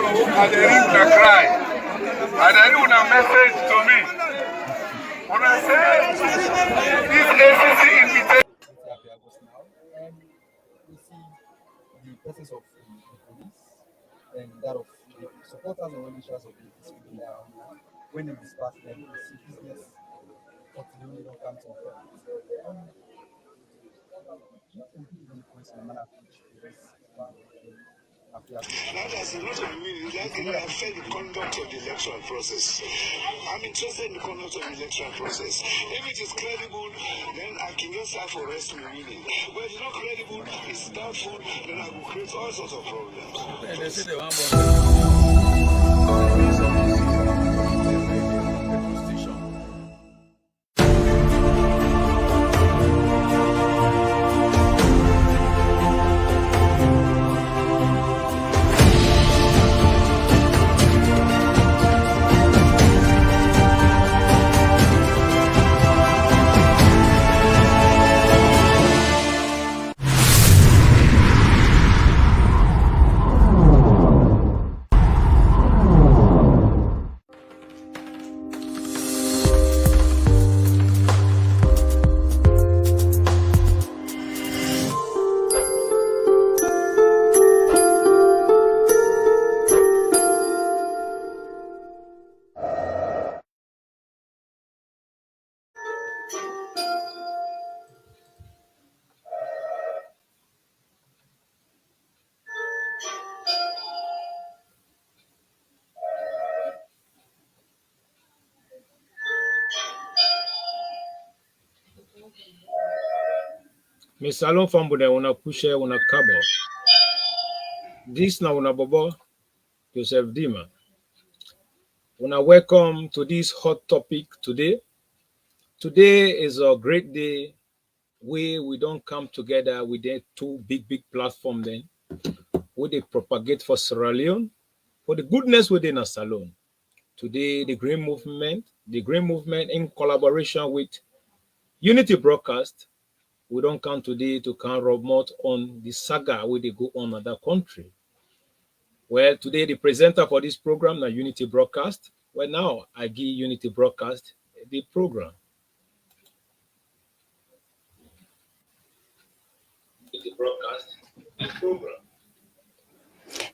and they read the cry. And then you a message to me. When I say this ACC invitation. And we see the presence of the police and that of the supporters and well-wishers of the speaking down. When they disperse them, we see business continually don't come to the Now there's a lot of meaning that can affect the conduct of the electoral process. I'm interested in the conduct of the electoral process. If it is credible, then I can just have for rest me winning. But if it's not credible, it's doubtful, then I will create all sorts of problems. Mes salon fambude una kushe una kabo. This na una bobo Joseph Dima. Una welcome to this hot topic today. Today is a great day where we don't come together with the two big platform then. Where they propagate for Sierra Leone, for the goodness within a salon. Today, the Green Movement in collaboration with Unity Broadcast, we don't come today to kind of remote on the saga where they go on other country. Well, today the presenter for this program is Unity Broadcast. Well, now I give Unity Broadcast the program.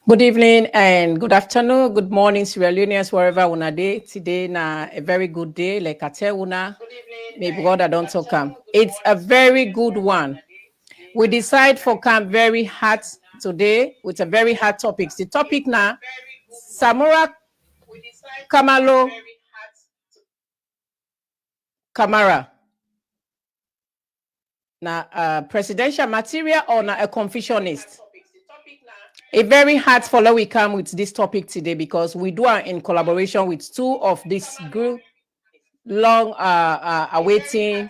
Good evening and good afternoon, good morning, Sierra Leoneans, wherever una day. Today na a very good day, like I tell una, maybe God I don't talk come. It's a very good one. We decide for come very hot today with a very hot topics. The topic now, Samura Kamaloo Kamara. Now, presidential material or na a Confusionist? A very hard follow we come with this topic today because we do it in collaboration with two of this group long awaiting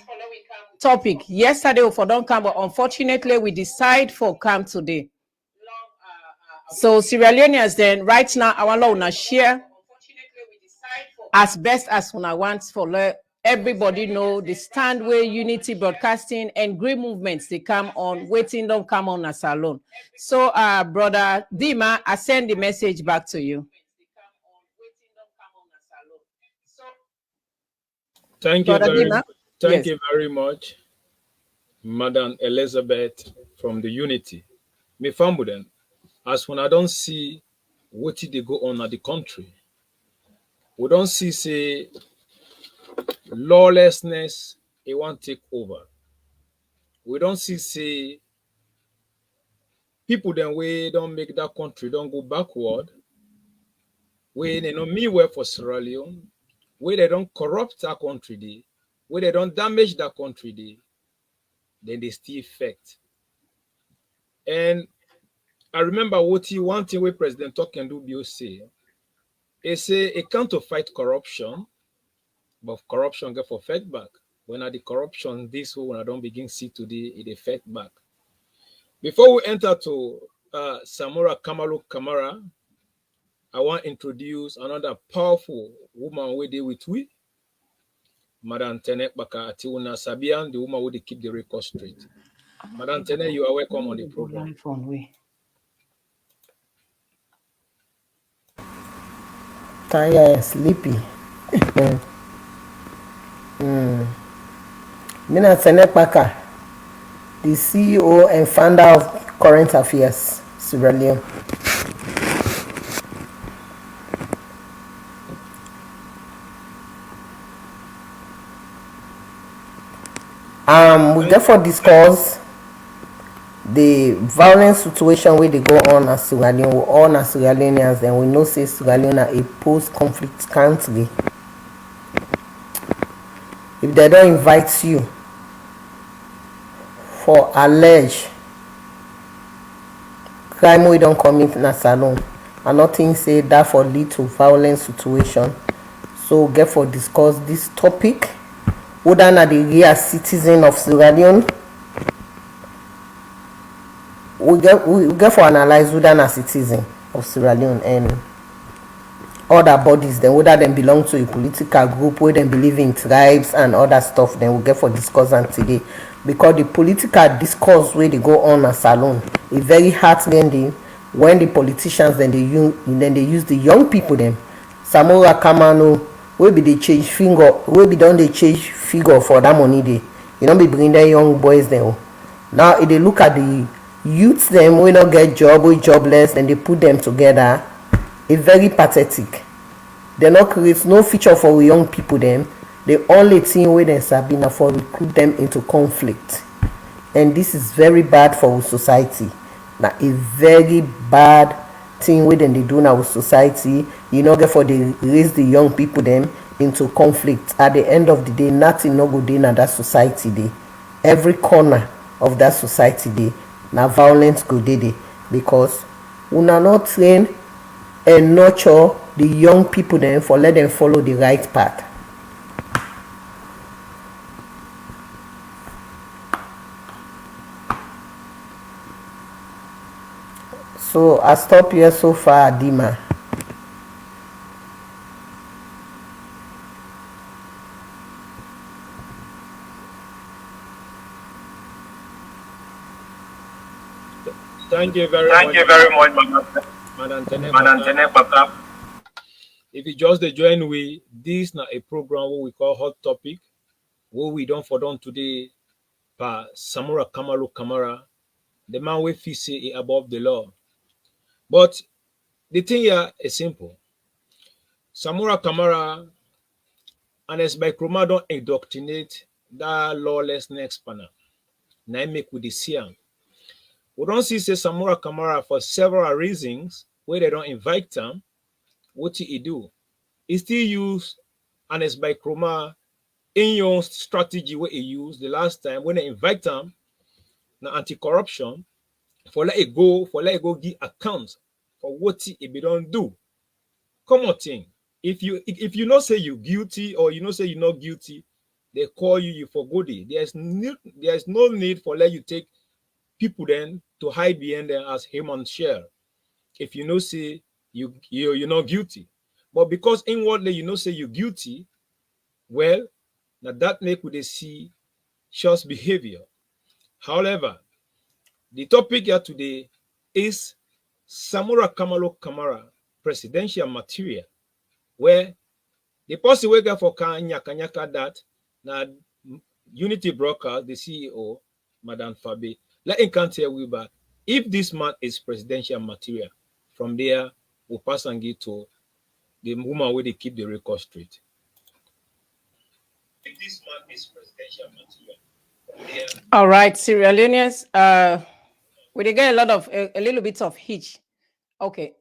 topic. Yesterday for don't come, but unfortunately we decide for come today. So Sierra Leoneans then right now I want to share as best as when I want for let everybody know the stand where Unity Broadcasting and Green Movements they come on, waiting don't come on as alone. So brother Dima, I send the message back to you. Thank you very much, Madam Elizabeth from the Unity. Me famuden, as when I don't see what they go on at the country, we don't see say lawlessness it won't take over. We don't see say people then way don't make that country don't go backward. Where they know me well for Sierra Leone, where they don't corrupt that country, where they don't damage that country, then they still effect. And I remember one thing where President Talk can do say, he say it can't to fight corruption, but corruption get for fight back. When are the corruption this way when I don't begin see today, it effect back. Before we enter to Samura Kamaloo Kamara, I want to introduce another powerful woman we deal with we. Madam Tene Baka Atiuna Sabian, the woman who keep the record straight. Madam Tene, you are welcome on the program. Tired and sleepy. Mina Senepaka, the CEO and founder of Current Affairs, Sierra Leone. We therefore discuss the violent situation where they go on as Sierra Leone. We all as Sierra Leoneans, and we know say Sierra Leone a post-conflict country. If they don't invite you for alleged crime we don't commit in a salon, and nothing say that for lead to violent situation. So get for discuss this topic. Whether na the real citizen of Sierra Leone, we get for analyze whether na citizen of Sierra Leone and other bodies, then whether them belong to a political group, where them believe in tribes and other stuff, then we get for discuss on today. Because the political discourse where they go on a salon is very heart-rending when the politicians then they use the young people them. Samura Kamaloo will be the change finger, will be done the change figure for that money day. You don't be bringing the young boys there. Now if they look at the youths them we not get job, we jobless, and they put them together, it's very pathetic. They not create no feature for young people them. The only thing where they Sabina for recruit them into conflict. And this is very bad for our society. Now a very bad thing where they do in our society. You know, therefore they raise the young people them into conflict. At the end of the day, nothing no good in that society day. Every corner of that society day, now violence go day because we are not trained and nurture the young people then for let them follow the right path. So I stop here so far, Dima. Thank you very much, Madam Tenepaka. If you just join we, this is a program what we call Hot Topic, what we don't for done today by Samura Kamaloo Kamara, the man we feel say above the law. But the thing here is simple. Samura Kamara and as by Kroma don't indoctrinate that lawlessness panel. Now make with the Siam. We don't see say Samura Kamara for several reasons where they don't invite them. What he do? He still use and as by Kroma in your strategy where he used the last time when they invite them now anti-corruption for let it go give accounts for what he be don't do. Come on thing. If you not say you guilty or you not say you're not guilty, they call you for goody. There's no need for let you take people then to hide behind them as human share. If you know say you're not guilty. But because inwardly you know say you're guilty, well, now that make we see shows behavior. However, the topic here today is Samura Kamaloo Kamara presidential material, where the person we got for Kanyaka that now Unity Broadcast, the CEO, Madam Fabi, let him can tell we back if this man is presidential material. From there, we'll pass and get to the woman where they keep the record straight. If this man is presidential material. All right, Sierra Leoneans, we get a lot of a little bit of hitch. Okay.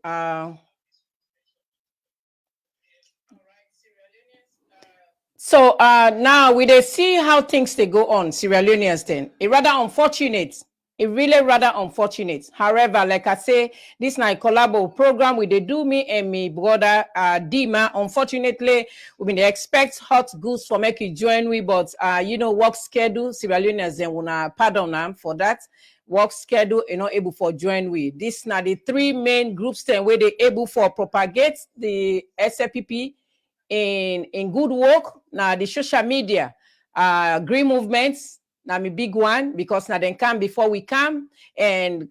So now we they see how things they go on, Sierra Leoneans then. It rather unfortunate. It really rather unfortunate. However, like I say, this night collabo program with they do me and me brother Dima. Unfortunately, we been expect hot goods for make you join we, but you know, work schedule, Sierra Leoneans then wanna pardon them for that. Work schedule not able for join with. This now the three main groups then where they able for propagate the SLPP in good work. Now the social media, green movements. Now my big one because now then come before we come and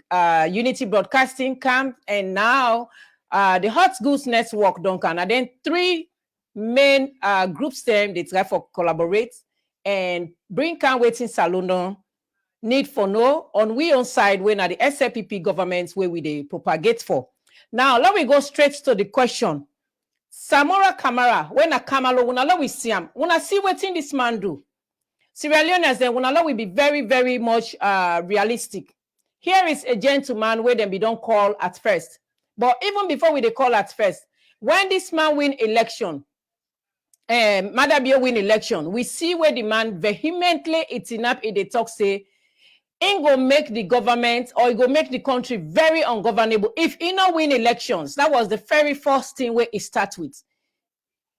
Unity Broadcasting come and now the Hot Goose Network, Duncan, and then 3 main groups them they try for collaborate and bring can waiting salon need for no on we on side when at the SLPP governments where we they propagate for. Now let me go straight to the question. Samura Kamaloo, when a Kamaloo, when Allah we see him, when I see what this man do. Sierra Leoneans then when Allah will be very, very much realistic. Here is a gentleman where them be don't call at first. But even before we they call at first, when this man win election, Madabio win election, we see where the man vehemently eating up in the talk say, it go make the government or it go make the country very ungovernable if he not win elections. That was the very first thing where it start with.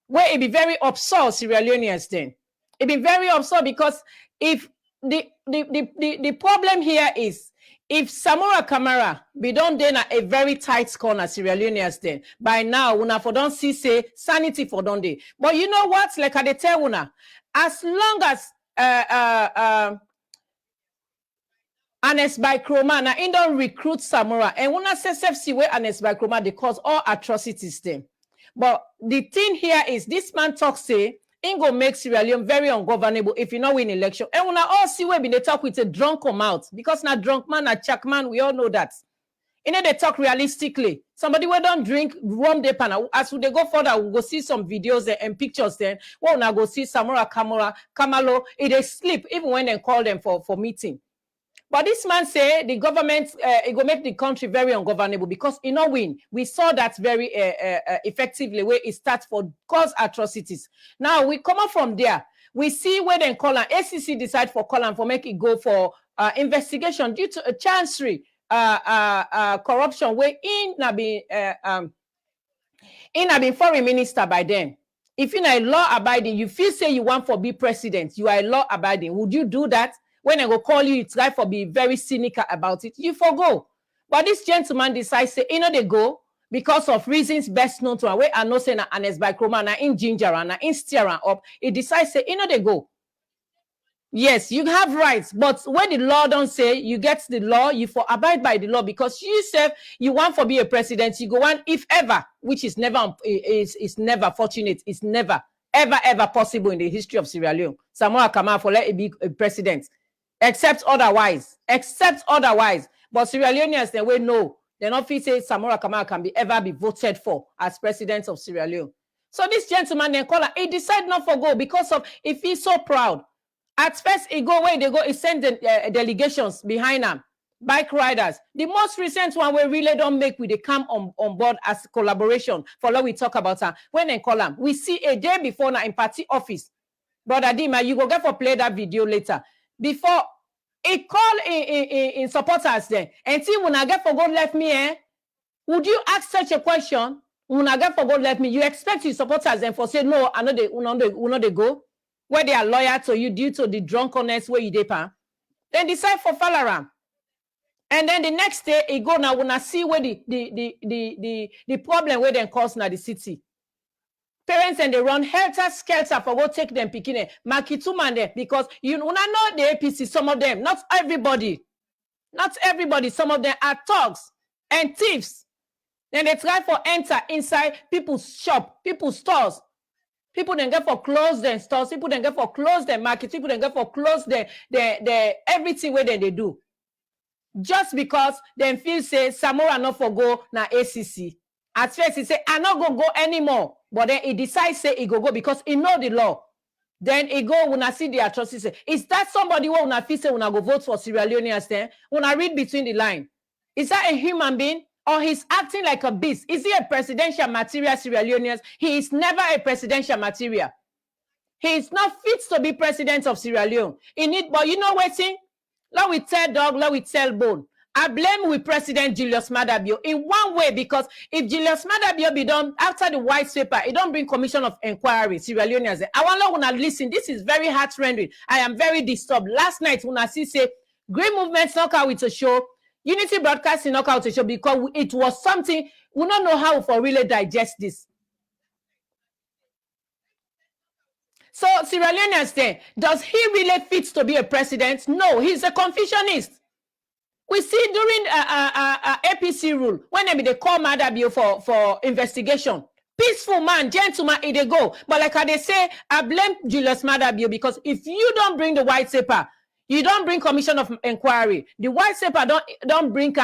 Where it be very absurd, Sierra Leoneans then. It be very absurd because if the problem here is if Samura Kamaloo be done then a very tight corner, Sierra Leoneans then by now una for don't see say sanity for don't day. But you know what? Like I tell una, as long as Anes by Chroma, na in don't recruit Samura. And when I say see where Anes by Chroma, they cause all atrocities them. But the thing here is this man talk say, in go make Sierra Leone very ungovernable if you not win election. And when I all see where they talk with a drunk come out, because na drunk man, a chuck man, we all know that. You know, they talk realistically. Somebody will don't drink warm day pan. As they go further, we'll go see some videos there and pictures then. Well, now go see Samura Kamaloo. They sleep even when they call them for meeting. But this man say the government it will make the country very ungovernable because you know win. We saw that very effectively where it starts for cause atrocities. Now we come up from there. We see where then call an ACC decide for call and for make it go for investigation due to a chancery corruption where in have been foreign minister by then. If you're not law abiding, you feel say you want for be president, you are law abiding. Would you do that? When I go call you, it's right for be very cynical about it. You forgo. But this gentleman decides say, you know, they go because of reasons best known to away and no say na Anes by Chroma na in ginger and na in steer up. He decides say, you know, they go. Yes, you have rights, but when the law don't say you get the law, you for abide by the law because you say you want for be a president, you go on if ever, which is never never fortunate, it's never ever possible in the history of Sierra Leone. Samura Kamaloo for let it be a president. Except otherwise. But Sierra Leoneans, they will know. They not feel say Samura Kamaloo can ever be voted for as president of Sierra Leone. So this gentleman, then call he decide not for go because of if he's so proud. At first, he go where they go, he send the delegations behind him, bike riders. The most recent one we really don't make with the come on board as collaboration for what we talk about. When they call him, we see a day before now in party office. Brother Dima, you go get for play that video later. Before it call in supporters then and see when I get for God left me, would you ask such a question? When I get for God left me, you expect your supporters then for say no, I know they go where they are loyal to you due to the drunkenness where you depend. Then decide for Falaram. And then the next day it go now when I see where the problem where they cause now the city. Parents and they run helter-skelter for go take them picking Makitu man because you know the APC, some of them, not everybody, some of them are thugs and thieves. Then they try for enter inside people's shop, people's stores. People then get for close their stores, people then get for close their market, people then get for close their everything where they do. Just because they feel say Samura not for go na ACC. At first he say I not go anymore. But then he decides say he go because he know the law. Then he go when I see the atrocity. Is that somebody who when I feel say when I go vote for Sierra Leoneans then? When I read between the line. Is that a human being? Or he's acting like a beast? Is he a presidential material, Sierra Leoneans? He is never a presidential material. He is not fit to be president of Sierra Leone. But you know what thing? Let we tell dog, let we tell bone. I blame with President Julius Maada Bio in one way because if Julius Maada Bio be done after the white paper, it don't bring commission of inquiry. Sierra Leoneans, I want to listen. This is very heart-rending. I am very disturbed. Last night when I see say Green Movement knock out with a show, Unity Broadcasting knock out a show because it was something we don't know how for really digest this. So Sierra Leoneans, does he really fit to be a president? No, he's a Confusionist. We see during APC rule, when they call Madabio for investigation, peaceful man, gentleman, they go. But like they say, I blame Julius Madabio because if you don't bring the white paper, you don't bring commission of inquiry. The white paper don't bring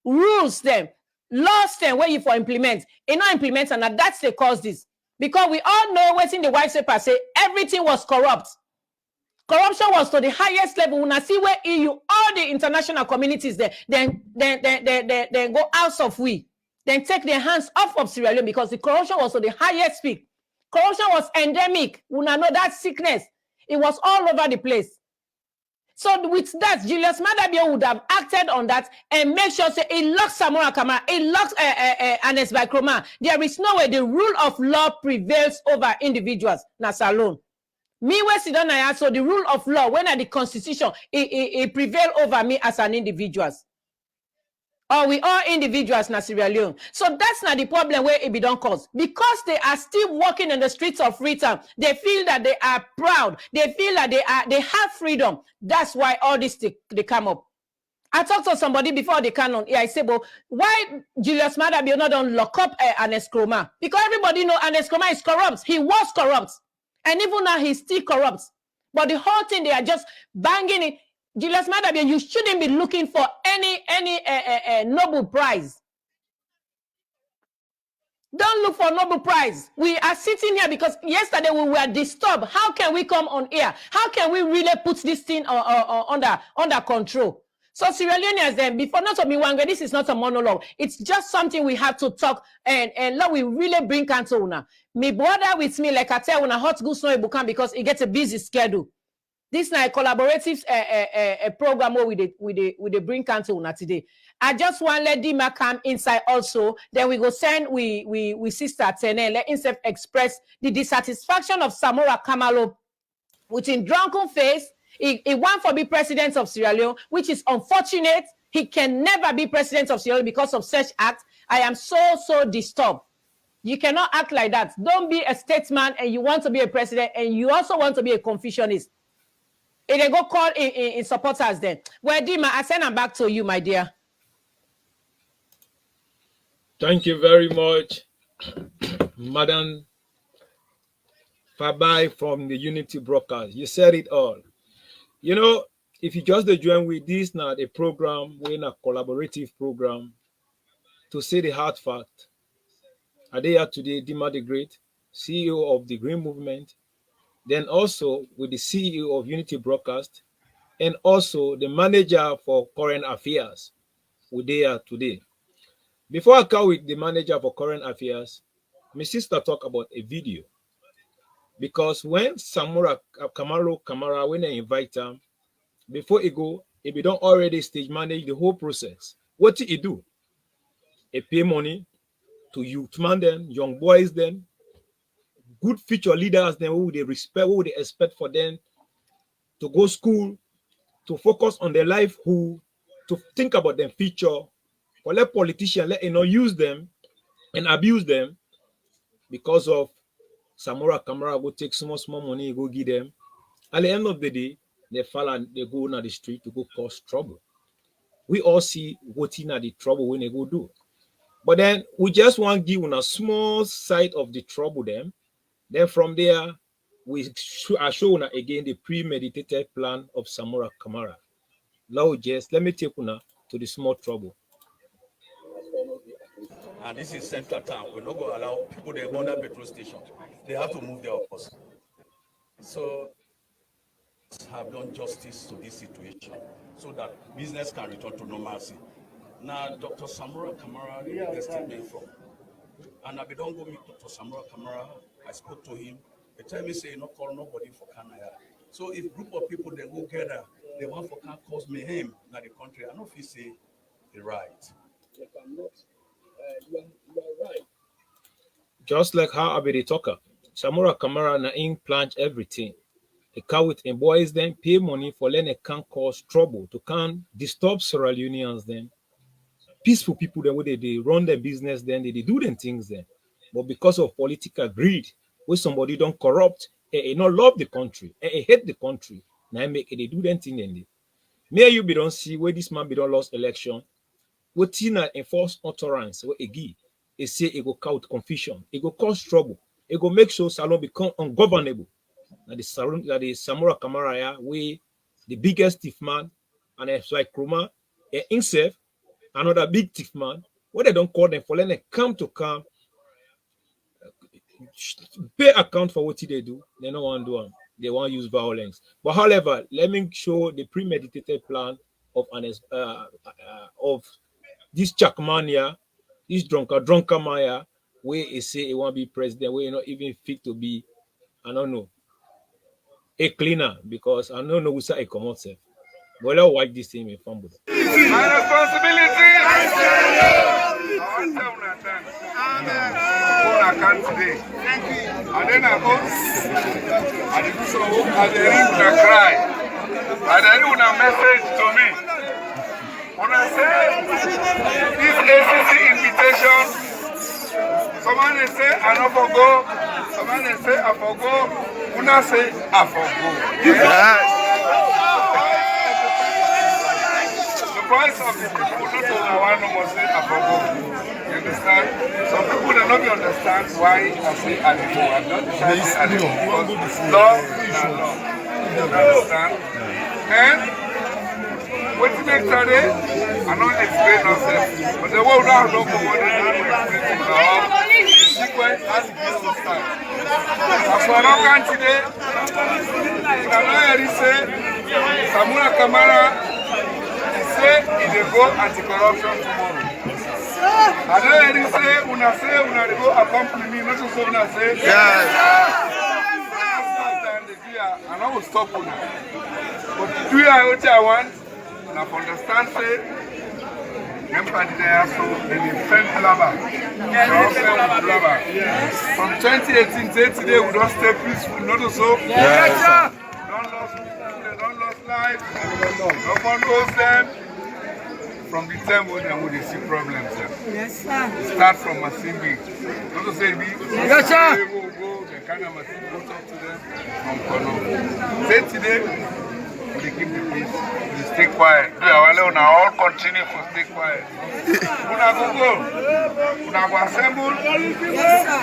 rules them, laws them where you for implement. You not implement, and that's the cause this. Because we all know what's in the white paper say everything was corrupt. Corruption was to the highest level. When I see where EU, all the international communities there, then go out of we, then take their hands off of Sierra Leone because the corruption was to the highest peak. Corruption was endemic. When I know that sickness, it was all over the place. So with that, Julius Madabio would have acted on that and make sure say it locks Samura Kamaloo, it locks Anes Bakroma. There is no way the rule of law prevails over individuals. That's alone. Me, so the rule of law, when at the constitution, it prevail over me as an individual. Or we are individuals na Sierra Leone. So that's not the problem where it be done cause. Because they are still walking in the streets of freedom, they feel that they are proud. They feel that they have freedom. That's why all this they come up. I talked to somebody before they come on. Yeah, I say, but why Julius Madabio not don't lock up Anes Bakroma? Because everybody know Anes Bakroma is corrupt. He was corrupt. And even now, he's still corrupt. But the whole thing, they are just banging it. Julius Madabio, you shouldn't be looking for any Nobel Prize. Don't look for Nobel Prize. We are sitting here because yesterday we were disturbed. How can we come on air? How can we really put this thing under control? So Sierra Leoneans, then, before not to be one, this is not a monologue. It's just something we have to talk and let we really bring counsel now. Me bother with me like I tell when a hot goose no it can because it gets a busy schedule. This is a collaborative program where we bring counsel now today. I just want let Dima come inside also. Then we go send we sister Tene let himself express the dissatisfaction of Samura Kamaloo with in drunken face. He won for be president of Sierra Leone, which is unfortunate. He can never be president of Sierra Leone because of such act. I am so disturbed. You cannot act like that. Don't be a statesman and you want to be a president and you also want to be a Confusionist. And they go call in supporters then. Well, Dima, I send them back to you, my dear. Thank you very much, Madam Fabai from the Unity Broadcast. You said it all. You know, if you just join with this now, a program, we're in a collaborative program to say the hard fact. Are they here today, Dima the Great, CEO of the Green Movement, then also with the CEO of Unity Broadcast, and also the manager for current affairs. We're there today. Before I come with the manager for current affairs, my sister talk about a video. Because when Samura Kamaloo, when they invite him, before he go, if he don't already stage manage the whole process, what did he do? He pay money to youth man them, young boys them, good future leaders them who they respect, who they expect for them to go school, to focus on their life, who to think about their future, for let politicians let use them and abuse them because of Samura Kamaloo go take small money, go give them. At the end of the day, they fall and they go on the street to go cause trouble. We all see what in the trouble when they go do. But then we just want to give a small side of the trouble them. Then from there, we are showing again the premeditated plan of Samura Kamaloo. Now just let me take you to the small trouble. And this is central town. We're not going to allow people to go on that petrol station. They have to move their office. So have done justice to this situation so that business can return to normalcy. Now, Dr. Samura Kamaloo, get the statement from. And I don't go meet Dr. Samura Kamaloo. I spoke to him. They tell me, say, no call nobody for Canada. So if group of people, they go gather, they want for can cause mayhem in the country. I don't know if he say the right. If I'm not, you are right. Just like how Abedi talker, Samura Kamaloo na in plant everything. A car with boys then pay money for letting a can cause trouble to can disturb Sierra Leoneans then. Peaceful people then where they run their business then they do them things then. But because of political greed, where somebody don't corrupt, not love the country, hate the country, now make they do them thing then. Me and you be don't see where this man be don't lost election. What Tina enforce utterance where it say it go cause confusion, it go cause trouble, it go make sure Salon become ungovernable. That the Samura Kamaloo we the biggest thief man, and it's like Kruma, himself, another big thief man. What they don't call them for letting them come pay account for what they do. They don't want to do them. They want to use violence. But however, let me show the premeditated plan of this Chakmania, this drunker Maya, where he say he want to be president, where he not even fit to be, I don't know, a cleaner, because I don't know who say a common self. But let's watch this thing in Fambo. My responsibility. I can't today. And then I go, and they read the cry. And then when a message to me, when I say this ACC invitation, someone they say I not forgo, someone they say I forgo, when I say I forgo. The voice of the people, not only one no more say I forgo. You understand? Some people do not understand why I say I do. I'm not trying to say I do because love is love. You understand? And what you make today, I don't explain myself. But the world now don't go on and explain to now. The sequence has to be so start. As for our today, I know say Samura Kamaloo say he will go anti-corruption tomorrow. I don't say, una go accompany me, not so una say. Yes. I know stop una. But do what I want, and I understand say, everybody there so they defend blabber. From 2018 to today, we don't stay peaceful, not so. Yes. Don't lose people, they don't lose life. No one knows them. From the time when they see problems. Yes, sir. Start from Masimbi. Not to say, yes, sir. Go, the kind of Masimbi, go talk to them from Kono. Say today, we keep the peace, we stay quiet. We all continue to stay quiet. Una go, una go assemble. Yes, sir.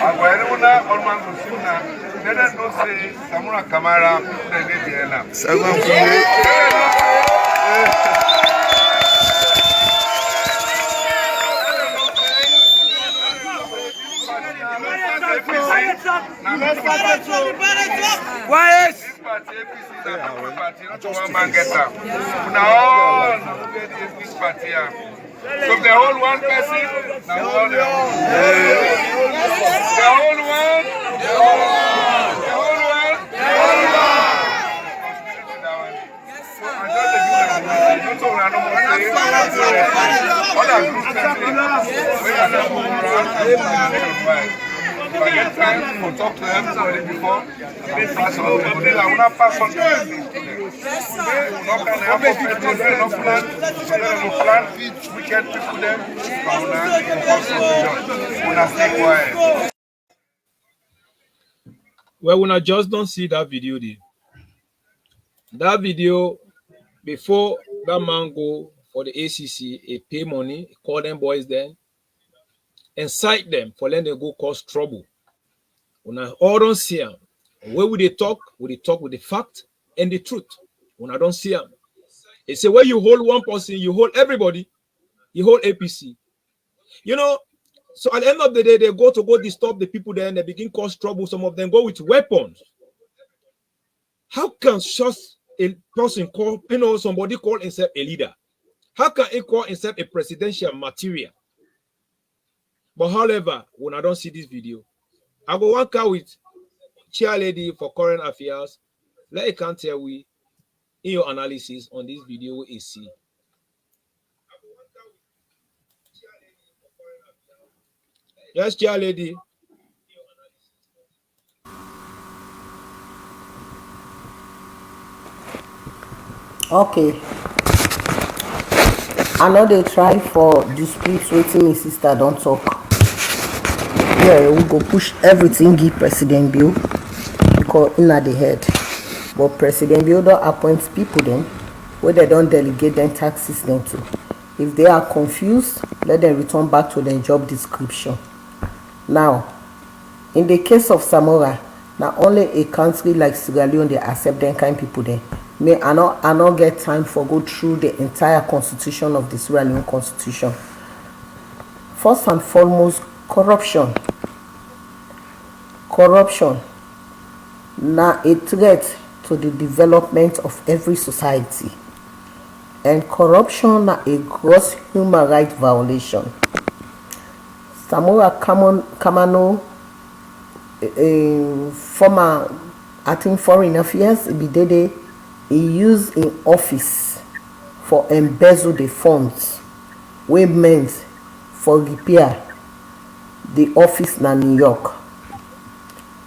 All man go see now. Let us know say Samura Kamaloo, people that need the ela. Quiet! This party, APC, is a number party, not one man get up. Now, this party. So the whole one person, now all the whole one, the whole one. I just do if I get time to talk to everybody before, I'll pass on them. I will not pass on them. Not going to have enough plan, wicked people there. I will not stay quiet. Well, when I just don't see that video there. That video, before that man go for the ACC, he pay money, he call them boys then, incite them for letting them go cause trouble. When I all don't see them, where would they talk? Would they talk with the fact and the truth? When I don't see them, they say where you hold one person, you hold everybody, you hold APC. You know, so at the end of the day, they go disturb the people there and they begin cause trouble. Some of them go with weapons. How can just a person call, somebody call himself a leader? How can he call himself a presidential material? But however, when I don't see this video, I go work out with chair lady for current affairs. Let you can tell we in your analysis on this video is see. Yes, chair lady. Okay. I know they try for dispute waiting my sister don't talk. Yeah, we go push everything give President Bill because in at the head. But President Bill don't appoint people then. where they don't delegate them taxes now to. If they are confused, let them return back to their job description. Now, in the case of Samura, now only a country like Sierra Leone they accept them kind people there. May I not get time for go through the entire constitution of the Sierra Leone constitution. First and foremost, corruption. Corruption now a threat to the development of every society, and corruption na a gross human rights violation. Samura Kamaloo, a former, I think, foreign affairs, he used in office for embezzle the funds wey meant for repair the office na New York.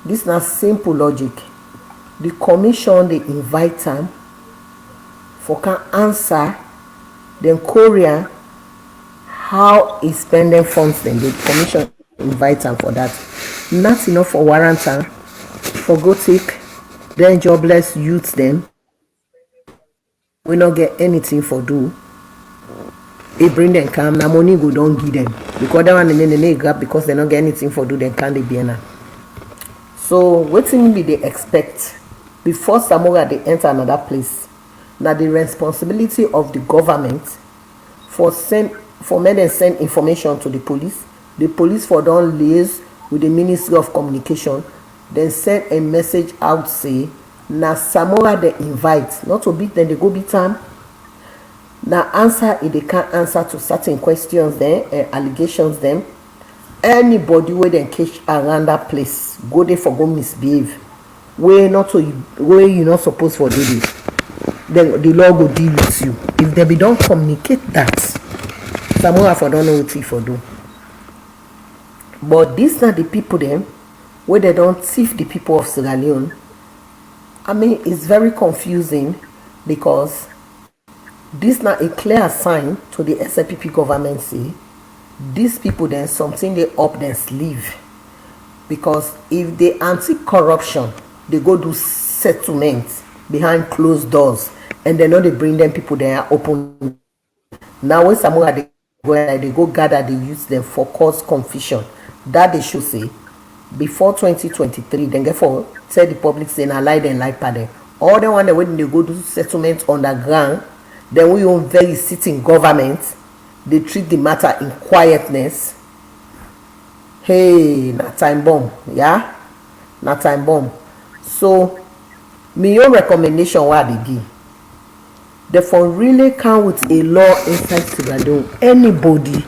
This na simple logic. The commission they invite them for can answer then Korea how he spending funds. Then the commission invite them for that. Not enough for warrant them for go take then jobless youths them. We not get anything for do. They bring them come, na money go don't give them. Because that one and then they grab because they not get anything for do, then can't they be enough. So what be they expect before Samura they enter another place? Now the responsibility of the government for men and send information to the police. The police for don't liaise with the Ministry of Communication, then send a message out say now Samura they invite, not to beat them, they go beat them. Now answer if they can't answer to certain questions then allegations them. Anybody where they catch around that place, go there for go misbehave. Where you not supposed for do this. Then the law go deal with you. If they be don't communicate that, Samura for don't know what for do. But these are the people them where they don't thief the people of Sierra Leone. I mean, it's very confusing because this now a clear sign to the SLPP government say these people then something they up their sleeve, because if they anti-corruption they go do settlements behind closed doors and they know they bring them people there open. Now when Samura they go gather, they use them for cause confusion. That they should say before 2023 then get for tell the public say na lie them like pardon. All the one that when they go do settlement underground, then we own very sitting government, they treat the matter in quietness. Hey, na time bomb, yeah, na time bomb. So me own recommendation what they give, therefore really come with a law inside Sierra Leone. Anybody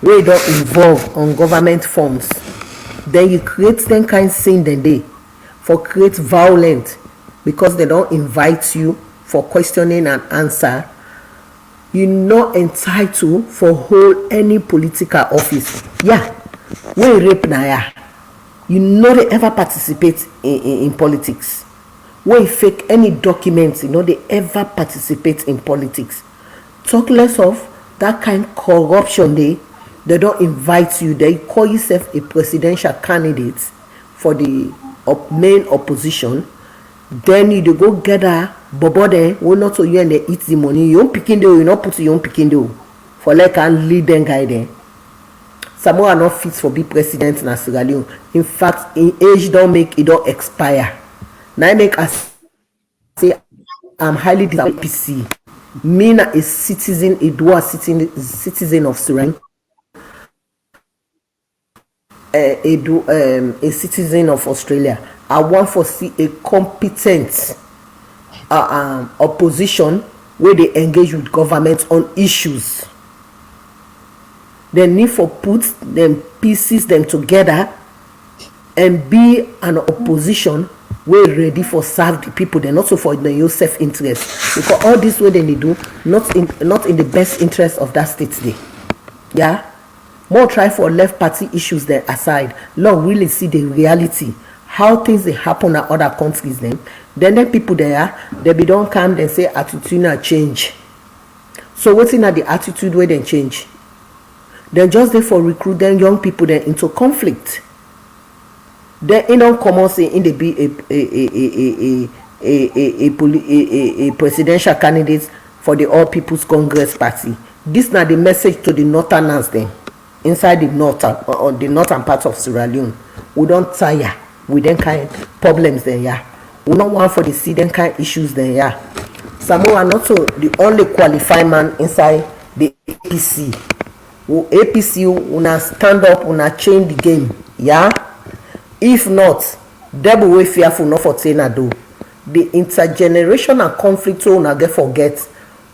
wey don't involve on government funds, then you create them kind thing then they for create violence because they don't invite you for questioning and answer. You not entitled for hold any political office. Yeah, when rape na ya, you know they ever participate in politics. When fake any documents, you know they ever participate in politics. Talk less of that kind of corruption. They don't invite you. They call yourself a presidential candidate for the main opposition. Then you go gather bobo there, will not so you and they eat the money. You don't picking you not put your own picking for like and lead them guy there. Samura not fit for be president in Sierra Leone. In fact, in age don't make it don't expire. Now I make us say I'm highly disappointed. PC. Me na a citizen, a dual citizen of Sierra Leone. A citizen of Australia. I want to see a competent opposition where they engage with government on issues. They need for put them pieces them together and be an opposition where ready for serve the people. They're not so for their self-interest, because all this way they do not in the best interest of that state today. Yeah, more try for left party issues there aside. Long really see the reality. How things they happen in other countries then people there they be don't come and say attitude na change. So what's in the attitude where they change? They're just there for recruiting young people then into conflict. Then in on common say in the be a presidential candidate for the All People's Congress Party. This na the message to the northerners dem inside the northern part of Sierra Leone. We don tire with dem kind problems dem here. We no want for the see dem kind issues dem here. Samura not so the only qualified man inside the APC. APC una stand up, una change the game, yeah. If not, devil wey fearful not for say na do. The intergenerational conflict wey una get forget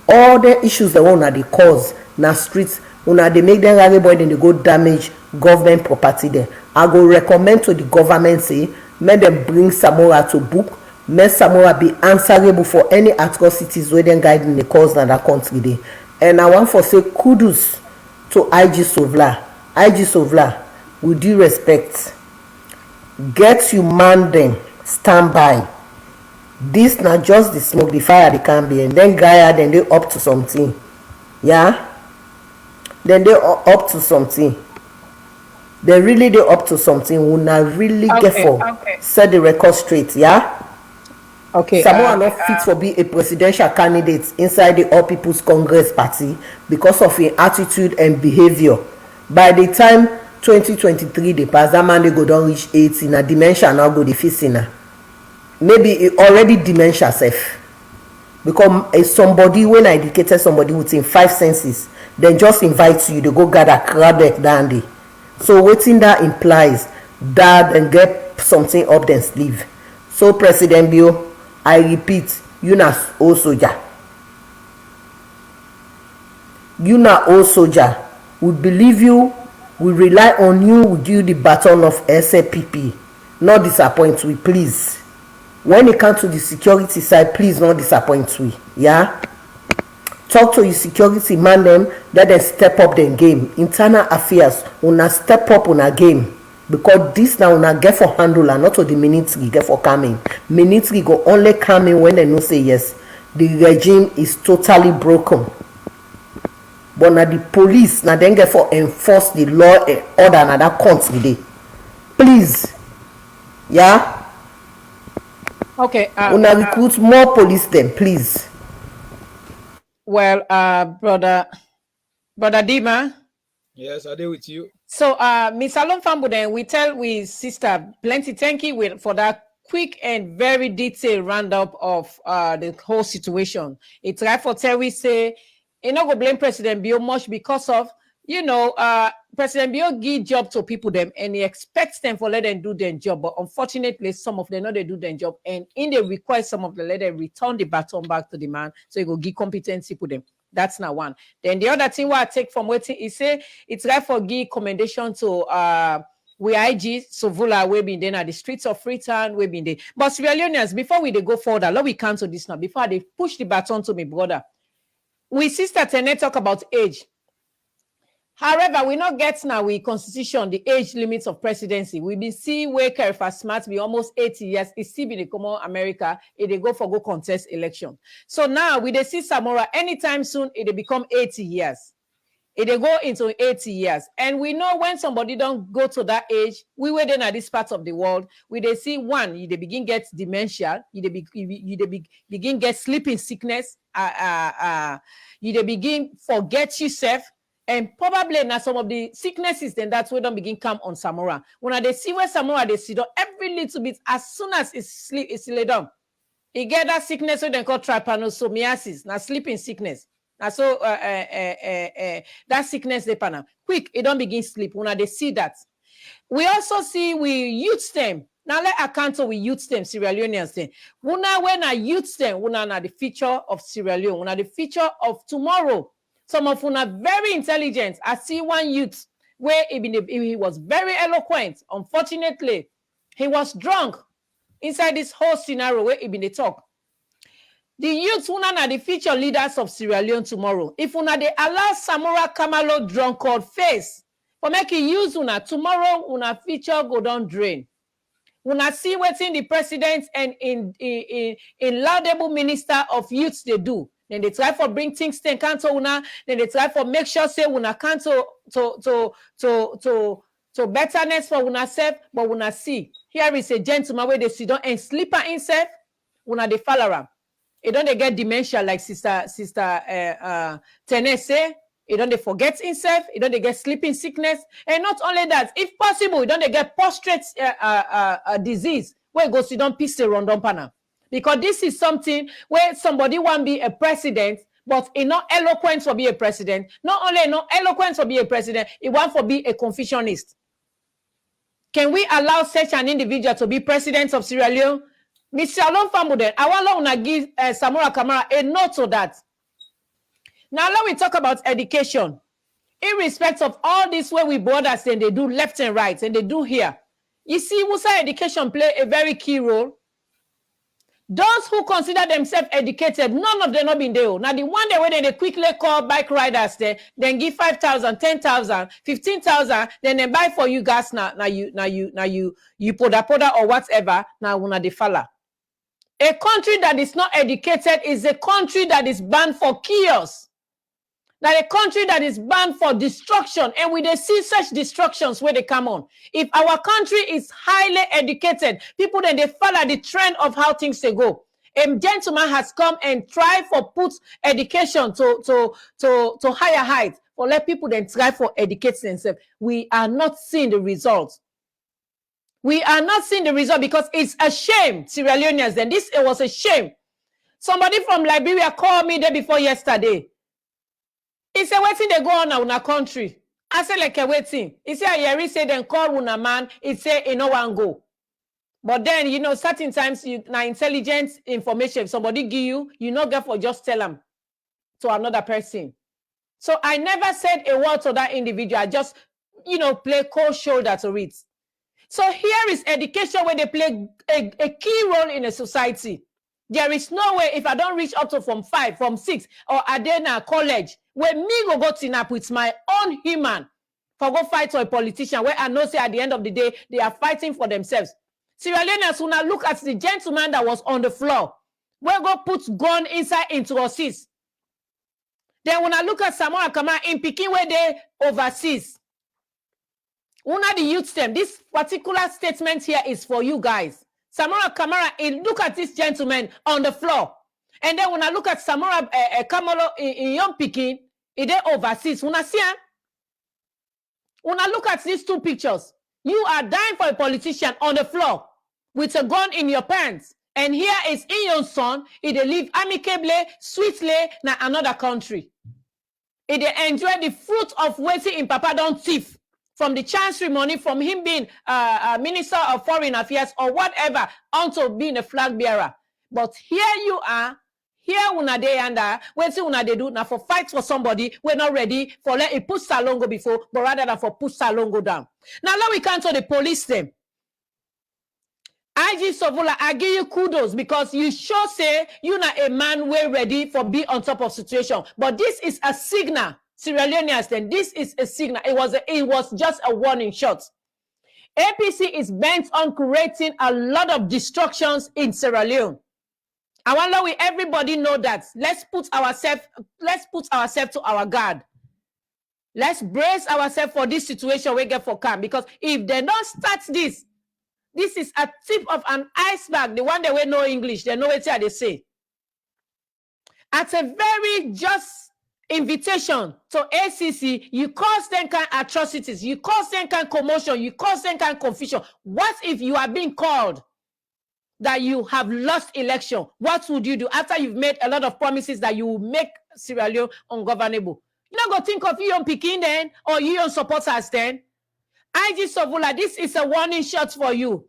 all the issues that una dey cause na streets una dey make them rally boy dem dey go damage government property there. I go recommend to the government say make them bring Samura to book, make Samura be answerable for any atrocities wey dem guide in the cause na that country dey. And I want for say kudos to IG Sovla. IG Sovla, with due respect, get you man dem stand by. This na just the smoke, the fire they can be, and then Gaia then they up to something, yeah. Then they up to something. They really they up to something. Una really get for set the record straight, yeah. Okay. Someone not fit for be a presidential candidate inside the All People's Congress Party because of his attitude and behavior. By the time 2023 they pass, that man they go down reach 80 na dementia now go the facing. Maybe he already dementia self. Because somebody when I indicated somebody within 5 senses, then just invite you to go gather crowd like dandy. So waiting that implies that and get something up their sleeve. So President Bio, I repeat, you na old soldier. You na old soldier. We believe you, we rely on you, we give you the baton of SAPP. Not disappoint we, please. When it comes to the security side, please not disappoint we. Yeah? Talk to your security man them, let them step up their game. Internal affairs, una step up on a game. Because this now una get for handle and not to the military get for coming. Military go only coming when they know say yes. The regime is totally broken. But now the police now then get for enforce the law and order in that country day. Please. Yeah? Okay. Una recruit more police then, please. Well, brother Dima. Yes, I deal with you. So, Miss Alon Fambu, then we tell we sister plenty thank you for that quick and very detailed roundup of the whole situation. It's right for Terry say, you know, go blame President Bio much because of, you know, President Bio give job to people them and he expects them for let them do their job. But unfortunately, some of them know they do their job and in the request, some of them let them return the baton back to the man. So he go give competency to them. That's not one. Then the other thing what I take from what he say, it's right for give commendation to we IG Sovula we been there at the streets of Freetown we been there. But Sierra Leoneans, before we they go further, let we cancel this now. Before they push the baton to me, brother. We sister Tene talk about age. However, we not get now with constitution the age limits of presidency. We been see where Kerifa Smart be almost 80 years. It's still in the common America. If they go for go contest election. So now we they see Samura anytime soon. It they become 80 years. It they go into 80 years. And we know when somebody don't go to that age, we were then at this part of the world. We they see one, they begin get dementia. You begin get sleeping sickness. You they begin forget yourself. And probably now some of the sicknesses, then that's where don't begin come on Samura. When they see where Samura they see down every little bit, as soon as it's lay down, he get that sickness so they call trypanosomiasis, now sleeping sickness. Now so that sickness they panel quick, it don't begin sleep. When they see that, we also see we youth them. Now let account we youth them Sierra Leoneans then. When I youth them, when are the future of Sierra Leone, when are the future of tomorrow. Some of them are very intelligent. I see one youth where he was very eloquent. Unfortunately, he was drunk inside this whole scenario where he been the talk. The youth who are the future leaders of Sierra Leone tomorrow. If una they allow Samura Kamaloo drunkard face for making use una tomorrow, una future go down drain. Una see what's in the president and in laudable minister of youth they do. Then they try for bring things to cancel una. Then they try for make sure say una cancel to betterness for una self. But una see here is a gentleman where they sit down and sleep himself. una dey follow am. E don dey get dementia like sister Tene say. E don dey forget himself. E don dey get sleeping sickness. And not only that, if possible, e don dey get prostate disease where go sit down piste rondon pana. Because this is something where somebody want be a president, but he not eloquent for be a president. Not only not eloquent for be a president, he want for be a Confusionist. Can we allow such an individual to be president of Sierra Leone? Mr. Alon Famuden, I want to give Samura Kamaloo a note to that. Now, let me talk about education. In respect of all this where we borders and they do left and right and they do here. You see, Musa education play a very key role. Those who consider themselves educated, none of them not been there. Now, the one day when they quickly call bike riders there, then give 5,000, 10,000, 15,000, then they buy for you gas now you poda or whatever. Now, una de falla. A country that is not educated is a country that is banned for chaos. Now, a country that is banned for destruction, and we they see such destructions where they come on. If our country is highly educated, people then they follow the trend of how things they go. A gentleman has come and tried for put education to higher heights, for let people then try for educate themselves. We are not seeing the results. We are not seeing the result because it's a shame, Sierra Leoneans. Then it was a shame. Somebody from Liberia called me day before yesterday. He said, waiting they go on in our country. I said, like, waiting. He said, Yeri said, then call una man. He said, no one go. But then, you know, certain times, now intelligence information, if somebody give you, you not get for just tell them to another person. So I never said a word to that individual. I just, you know, play cold shoulder to it. So here is education where they play a key role in a society. There is no way if I don't reach up to from 5, from 6, or Adena college, where me go team up with my own human for go fight for a politician, where I know say at the end of the day, they are fighting for themselves. Sierra Leoneans will now look at the gentleman that was on the floor, where go put gun inside into a seas. Then when I look at Samura Kamaloo in Peking where they overseas. Una the youth them, this particular statement here is for you guys. Samura Kamaloo, look at this gentleman on the floor. And then when I look at Samura Kamaloo in young Peking, it is overseas. Una see him? When I look at these two pictures, you are dying for a politician on the floor with a gun in your pants. And here is in your son, it live amicably, sweetly in another country. It enjoy the fruit of waiting in Papa don't thief. From the chancery money, from him being Minister of Foreign Affairs or whatever, onto being a flag bearer. But here you are, here una dey under, waiting una dey do now for fight for somebody, we're not ready for let it push Salongo before, but rather than for push Salongo down. Now let we come to the police them. IG Sovula, I give you kudos because you sure say you're not a man way ready for be on top of situation. But this is a signal. Sierra Leoneans, then this is a signal. It was just a warning shot. APC is bent on creating a lot of destructions in Sierra Leone. I want everybody know that. Let's put ourselves to our guard. Let's brace ourselves for this situation we get for calm. Because if they don't start this is a tip of an iceberg. The one that we know English, they know what they say. At a very just invitation to ACC, you cause them kind of atrocities, you cause them kind of commotion, you cause them kind of confusion. What if you are being called that you have lost election? What would you do after you've made a lot of promises that you will make Sierra Leone ungovernable? You're not going to think of you on Peking then, or you on supporters then. IG Sovula, this is a warning shot for you.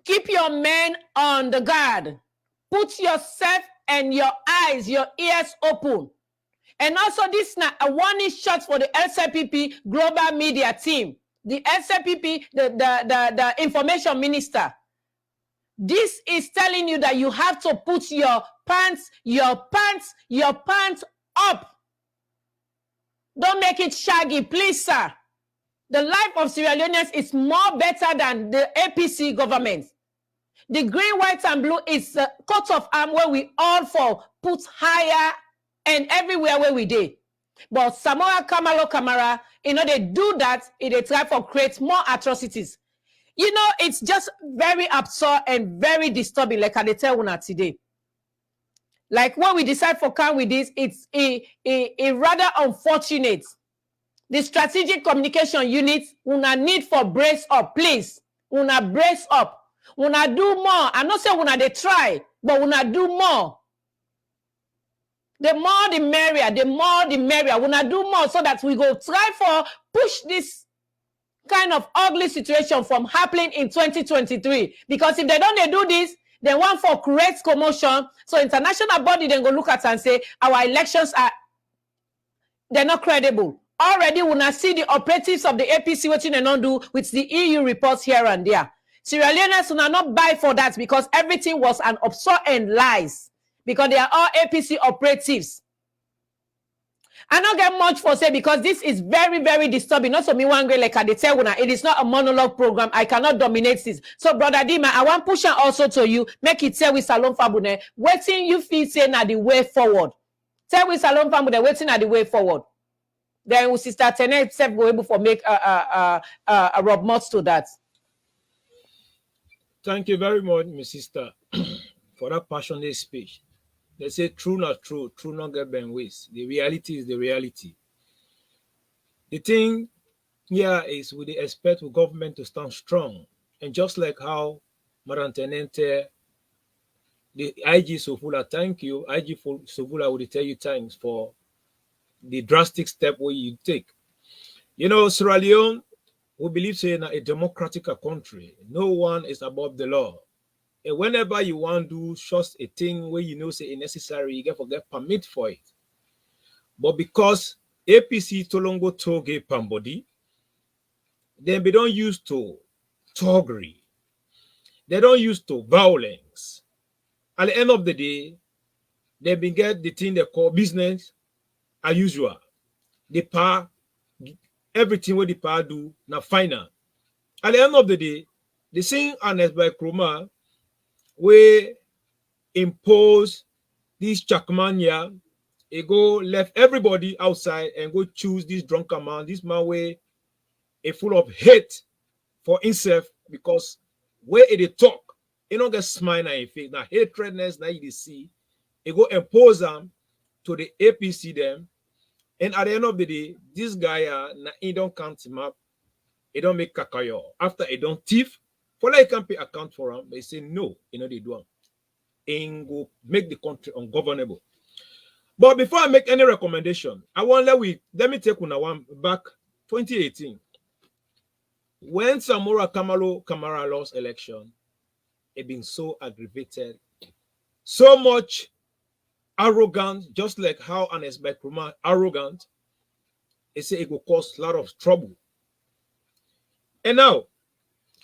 Keep your men on the guard. Put yourself and your eyes, your ears open. And also this now a warning shot for the LCPP global media team. The LCPP, the information minister. This is telling you that you have to put your pants up. Don't make it shaggy, please, sir. The life of Sierra Leoneans is more better than the APC government. The green, white, and blue is a coat of arm where we all for put higher and everywhere where we did. But Samura Kamaloo, they do that, they try to create more atrocities. You know, it's just very absurd and very disturbing, like I tell una today. Like when we decide for can with this, it's a rather unfortunate. The strategic communication unit, una need for brace up, please. Una brace up. Una do more. I'm not saying una they try, but una do more. The more the merrier, the more the merrier. Una do more so that we go try for push this kind of ugly situation from happening in 2023. Because if they don't do this, they want for create commotion. So international body then go look at and say our elections they're not credible. Already when I see the operatives of the APC what they don't do with the EU reports here and there. Sierra Leoneans will not buy for that because everything was an absurd and lies. Because they are all APC operatives. I don't get much for say because this is very, very disturbing. Not so me one great like I tell you now. It is not a monologue program. I cannot dominate this. So, Brother Dima, I want push also to you. Make it tell with Salon Fabune. Waiting you feel say now the way forward. Tell with Salon Fabune waiting at the way forward. Then with Sister Tenet self go able for make a Rob Mots to that. Thank you very much, my sister, for that passionate speech. They say true not true, true not get ben waste. The reality is the reality. The thing here is we expect the government to stand strong. And just like how Madam Tenente, the IG Sofula, thank you. IG Sofula will tell you thanks for the drastic step where you take. You know, Sierra Leone, we believe in a democratic country. No one is above the law. And whenever you want to do just a thing where you know say it's necessary, you get permit for it. But because APC Tolongo Toge Pambodi, then they don't use to toggery. They don't use to violence. At the end of the day, they been get the thing they call business as usual. The power, everything what the power do, now final. At the end of the day, the thing honest by Kroma, we impose this Chakmania, he go left everybody outside and go choose this drunken man, this man way a full of hate for himself because where it talk, he don't get smile in face. Now hatredness, now you see, he go impose them to the APC them. And at the end of the day, this guy, he don't count him up. He don't make kakayo. After he don't thief, for like can't pay account for him, they say no, you know they do. And go make the country ungovernable. But before I make any recommendation, I want let me take one back 2018. When Samura Kamaloo lost election, it been so aggravated, so much arrogant, just like how Anes Bekruma arrogant. It say it will cause a lot of trouble. And now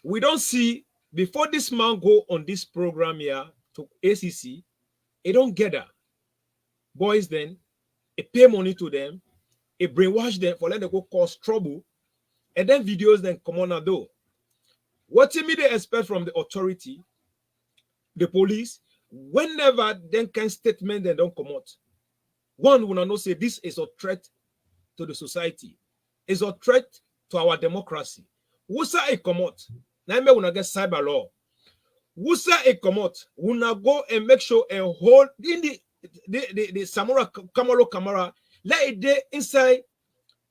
we don't see before this man go on this program here to ACC, it don't gather boys then, it pay money to them, it brainwash them for let them go cause trouble, and then videos then come on and do. What do they expect from the authority, the police, whenever then kind statement they don't come out? One will not say this is a threat to the society, is a threat to our democracy. Wusa it come out? Now me will get cyber law. Wusa it come out? Will not go and make sure a whole in the Samura Kamaloo camera let it there inside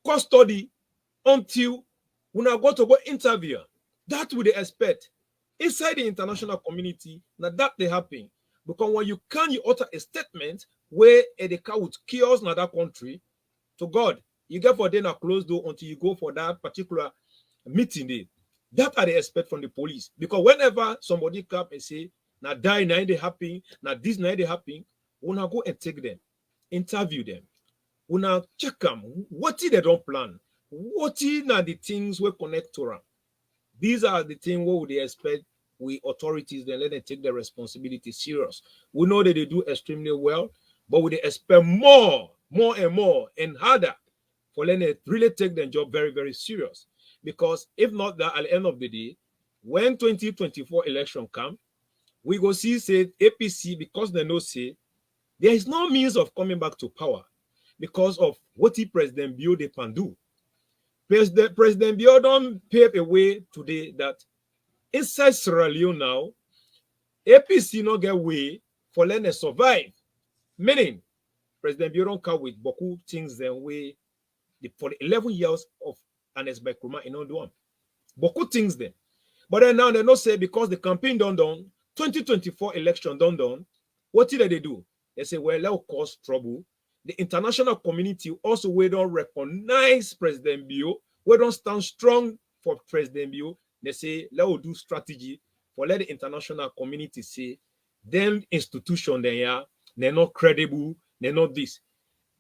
custody until we now go to go interview. That would they expect inside the international community. Now that they happen because when you utter a statement where a car would chaos in that country, to God, you get for then a closed door until you go for that particular meeting day. That are they expect from the police because whenever somebody come and say now die now they happen, now this now they happen, we now go and take them, interview them, we now check them. What is they don't plan? What is now the things we connect to them? These are the things what would they expect we authorities then let them take their responsibility serious. We know that they do extremely well, but we expect more and harder for them to really take their job very, very serious. Because if not that, at the end of the day, when 2024 election come, we go see say APC because they know say there is no means of coming back to power because of what the President Bio they can do. President Bio don't pave a way today that inside Sierra Leone now, APC no get way for letting survive. Meaning, President Biron come with Boku things then way for the 11 years of Anes Bekruma in Onduam. Boku things then. But then now they not say because the campaign done, 2024 election done, what did they do? They say, well, that will cause trouble. The international community also we don't recognize President Bio. We don't stand strong for President Bio. They say, let us do strategy for let the international community say, them institution they're not credible, they're not this.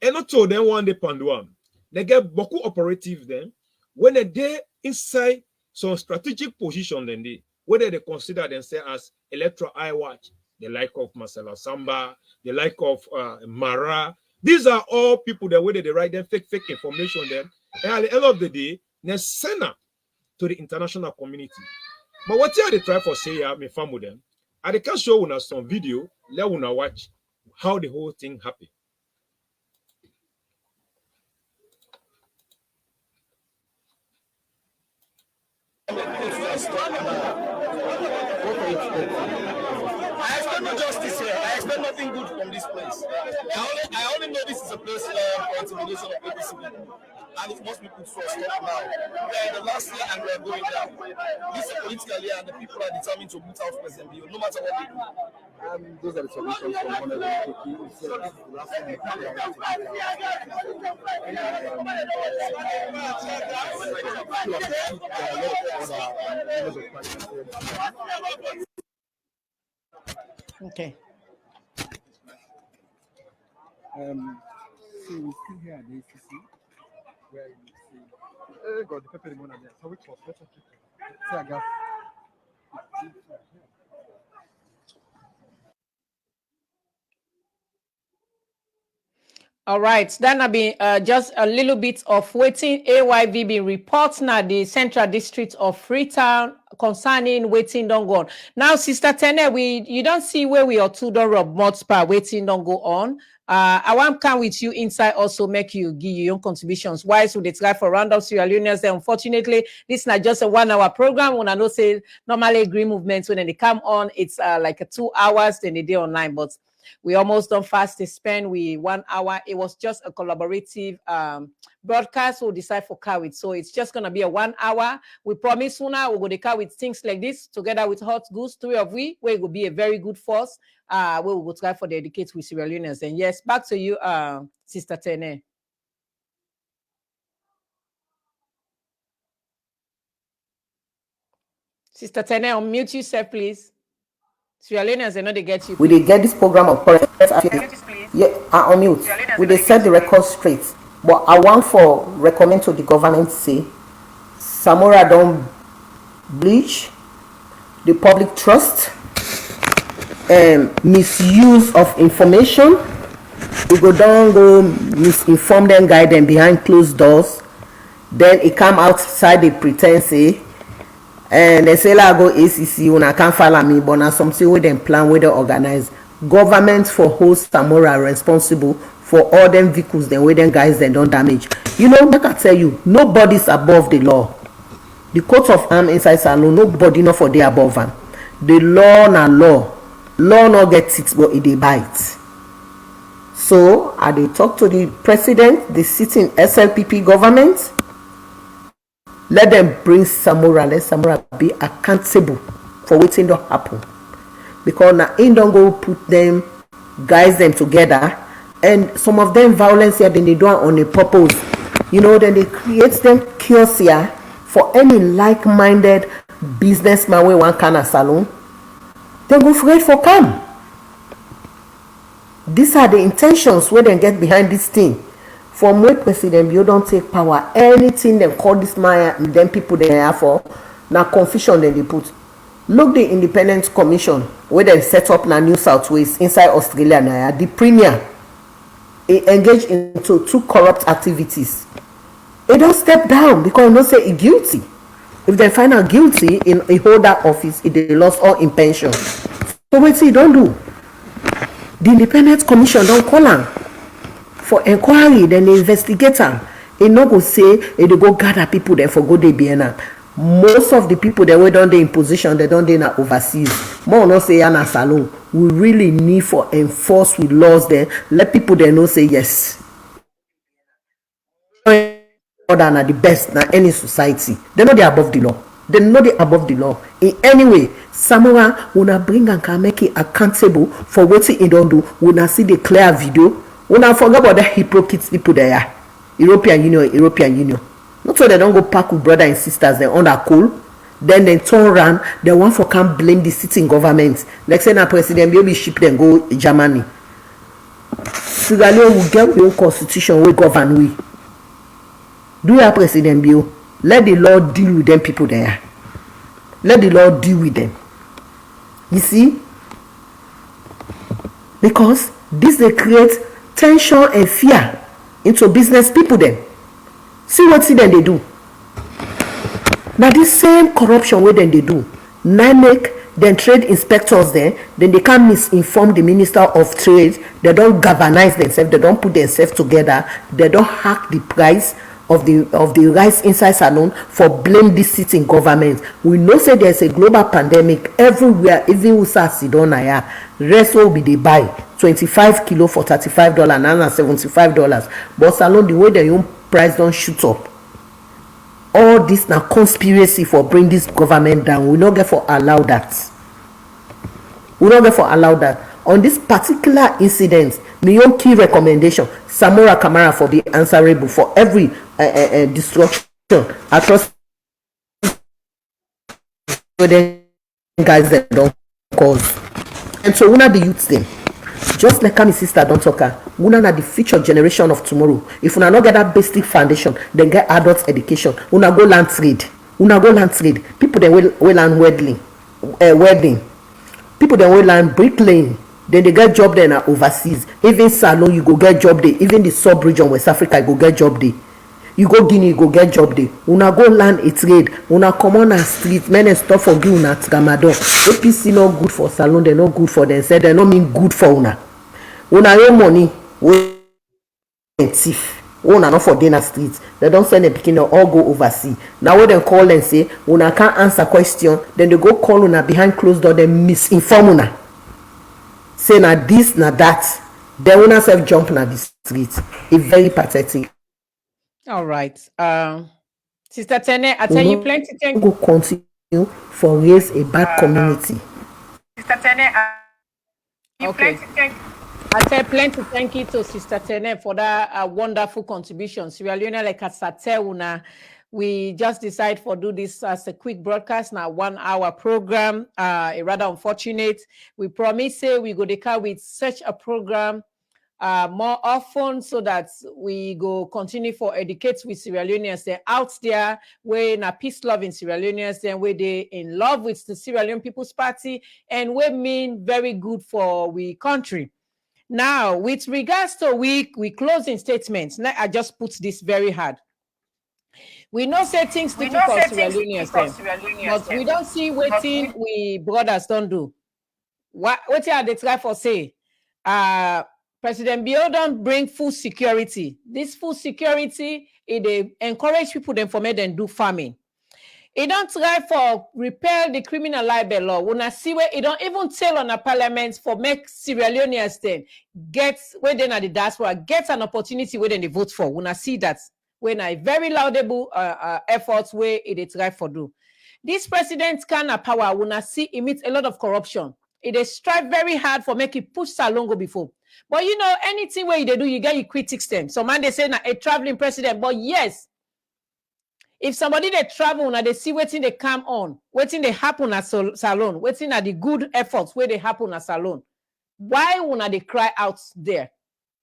And not told them one day Panduam. They get Boku operative then. When they inside some strategic position then they, whether they consider themselves as electoral eye watch, the like of Marcela Samba, the like of Mara. These are all people that whether they write them fake information then. And at the end of the day, they send up to the international community. But what they try for say, me farm with them, and they can show us some video, let us watch how the whole thing happened. I expect no justice here. I expect nothing good from this place. I only know this is a place for intimidation of APC people. And it must be put for a stop now. We are in the last year and we are going down. This is a political year and the people are determined to boot out President Bio, no matter what they do. Those are the solutions from one of the people. So that's the last thing Okay. So we still here at the ACC where you see God the pepper in one of them. So which was better? See, I got All right, then I be just a little bit of waiting AYVB reports now the Central District of Freetown concerning waiting don't go on. Now, Sister Tene, you don't see where we are two don't rub much per waiting don't go on. I want to come with you inside also make you give your own contributions. Why should they try for roundup Sierra Leoneans? Unfortunately, this is not just a 1 hour program. When I know say normally green movements when they come on, it's like a 2 hours, then they do online, but we almost done fast to spend 1 hour. It was just a collaborative broadcast. We'll decide for Kawit. So it's just going to be a 1 hour. We promise sooner we'll go to Kawit things like this together with Hot Goose, three of we, where it will be a very good force. We will go try for the educate with Sierra Leoneans. And yes, back to you, Sister Tene. Sister Tene, unmute yourself, please. Sierra Leoneans, I know they get you. We did get this program of current affairs. Yeah, on mute. We did set the record straight. But I want for recommend to the government say Samura don't bleach the public trust and misuse of information. We go down, go misinform them, guide them behind closed doors. Then it come outside the pretense say. And they say, I go ACC, when I can't follow me, but now something with them plan, with them organize. Government for host Samura responsible for all them vehicles, then with them guys, they don't damage. You know, like I tell you, nobody's above the law. The coat of arms inside salon, nobody not for the above them. The law na law. Law not get it, but it bite. So, I they talk to the president, the sitting SLPP government. Let them bring Samura. Let Samura be accountable for what don't happen. Because now in don't go put them, guys them together, and some of them violence here then they do it on a purpose. You know, then they create them chaos here for any like-minded businessman with one kind of salon. They go afraid for come. These are the intentions where they get behind this thing. From where President you don't take power, anything they call this man, them people they are for, now confusion then they put. Look the Independent Commission where they set up na New South Wales inside Australia now. The premier engaged into 2 corrupt activities. It don't step down because don't say it guilty. If they find out guilty in a holder office, they lost all in pension. So what he don't do? The Independent Commission don't call him for inquiry, then the investigator, he no go say, they go gather people there for go they be enough. most of the people that we don't dey in position, they don't dey na overseas. More not say na salon. We really need for enforce with laws there. Let people they know say yes. Order na the best na any society. They know they above the law. They know they above the law. In any way, Samura una bring and can make it accountable for what he don't do. Una see the clear video. Una forget about the hypocrite people there. European Union. Not so they don't go pack with brother and sisters, they under cool. Then they turn around, they want for can blame the sitting government. Like say na president maybe ship them go Germany. Sierra Leone will get your own constitution we govern we. Do your president Bio? Let the law deal with them people there. Let the law deal with them. You see? Because this they create tension and fear into business people then. See what then they do. Now this same corruption way then they do. Now make then trade inspectors there, then they can misinform the Minister of Trade. They don't galvanize themselves, they don't put themselves together, they don't hack the price of the rice inside salon for blame this sitting government. We know say there's a global pandemic everywhere, even USA Sidonaya. Rest will be they buy 25 kilo for $35 and $75. But salon the way their own price don't shoot up. All this now conspiracy for bring this government down. We not get for allow that. We not get for allow that. On this particular incident, my own key recommendation, Samura Kamaloo for be answerable for every destruction across the guys that don't cause. And so una the youths them, just like my sister don't talk her, una na the future generation of tomorrow. If una not get that basic foundation, then get adult education. Una go land trade. People they will learn welding. People they will learn bricklaying. Then they get job there overseas. Even salon you go get job there. Even the sub-region West Africa you go get job there. You go Guinea you go get job there. Una go learn a trade. Una come on a street. Men and stuff for you una tramadol. APC not good for salon. They not good for them. Say they not mean good for una. Una own money. We thief. Una not for dinner streets. They don't send a pikin all go overseas. Now when they call and say una can't answer question. Then they go call una behind closed door. They misinform una. Say na this, na that. Then when I self jump na the street. It's very pathetic. All right. Sister Tene, I tell you plenty things. Go continue for raise a bad community. Sister Tene, okay. I tell plenty thank you to Sister Tene for that wonderful contribution. Sierra Leone, like I we just decided for do this as a quick broadcast now 1 hour program. Rather unfortunate. We promise we go to car with such a program more often so that we go continue for educate with Sierra Leoneans. They're out there we in a peace loving Sierra Leoneans, then we they in love with the Sierra Leone People's Party and we mean very good for we country. Now, with regards to we closing statements, I just put this very hard. We know say things difficult Sierra Leoneans, but we don't see waiting we brothers don't do. What are they try for say? President Bio don't bring full security. This full security, it encourage people to inform them do farming. It don't try for repeal the criminal libel law. When I see where it don't even tell on a parliament for make Sierra Leoneans then get where they are the diaspora get an opportunity where they vote for. When I see that. When I very laudable efforts where it try for do. This president can of power when I see emit a lot of corruption. It is strive very hard for making push Salongo before. But you know, anything where they do, you get your critics them. So man, they say na a traveling president. But yes, if somebody they travel now they see waiting they come on, waiting they happen at salon, waiting at the good efforts where they happen at salon. Why wanna they cry out there?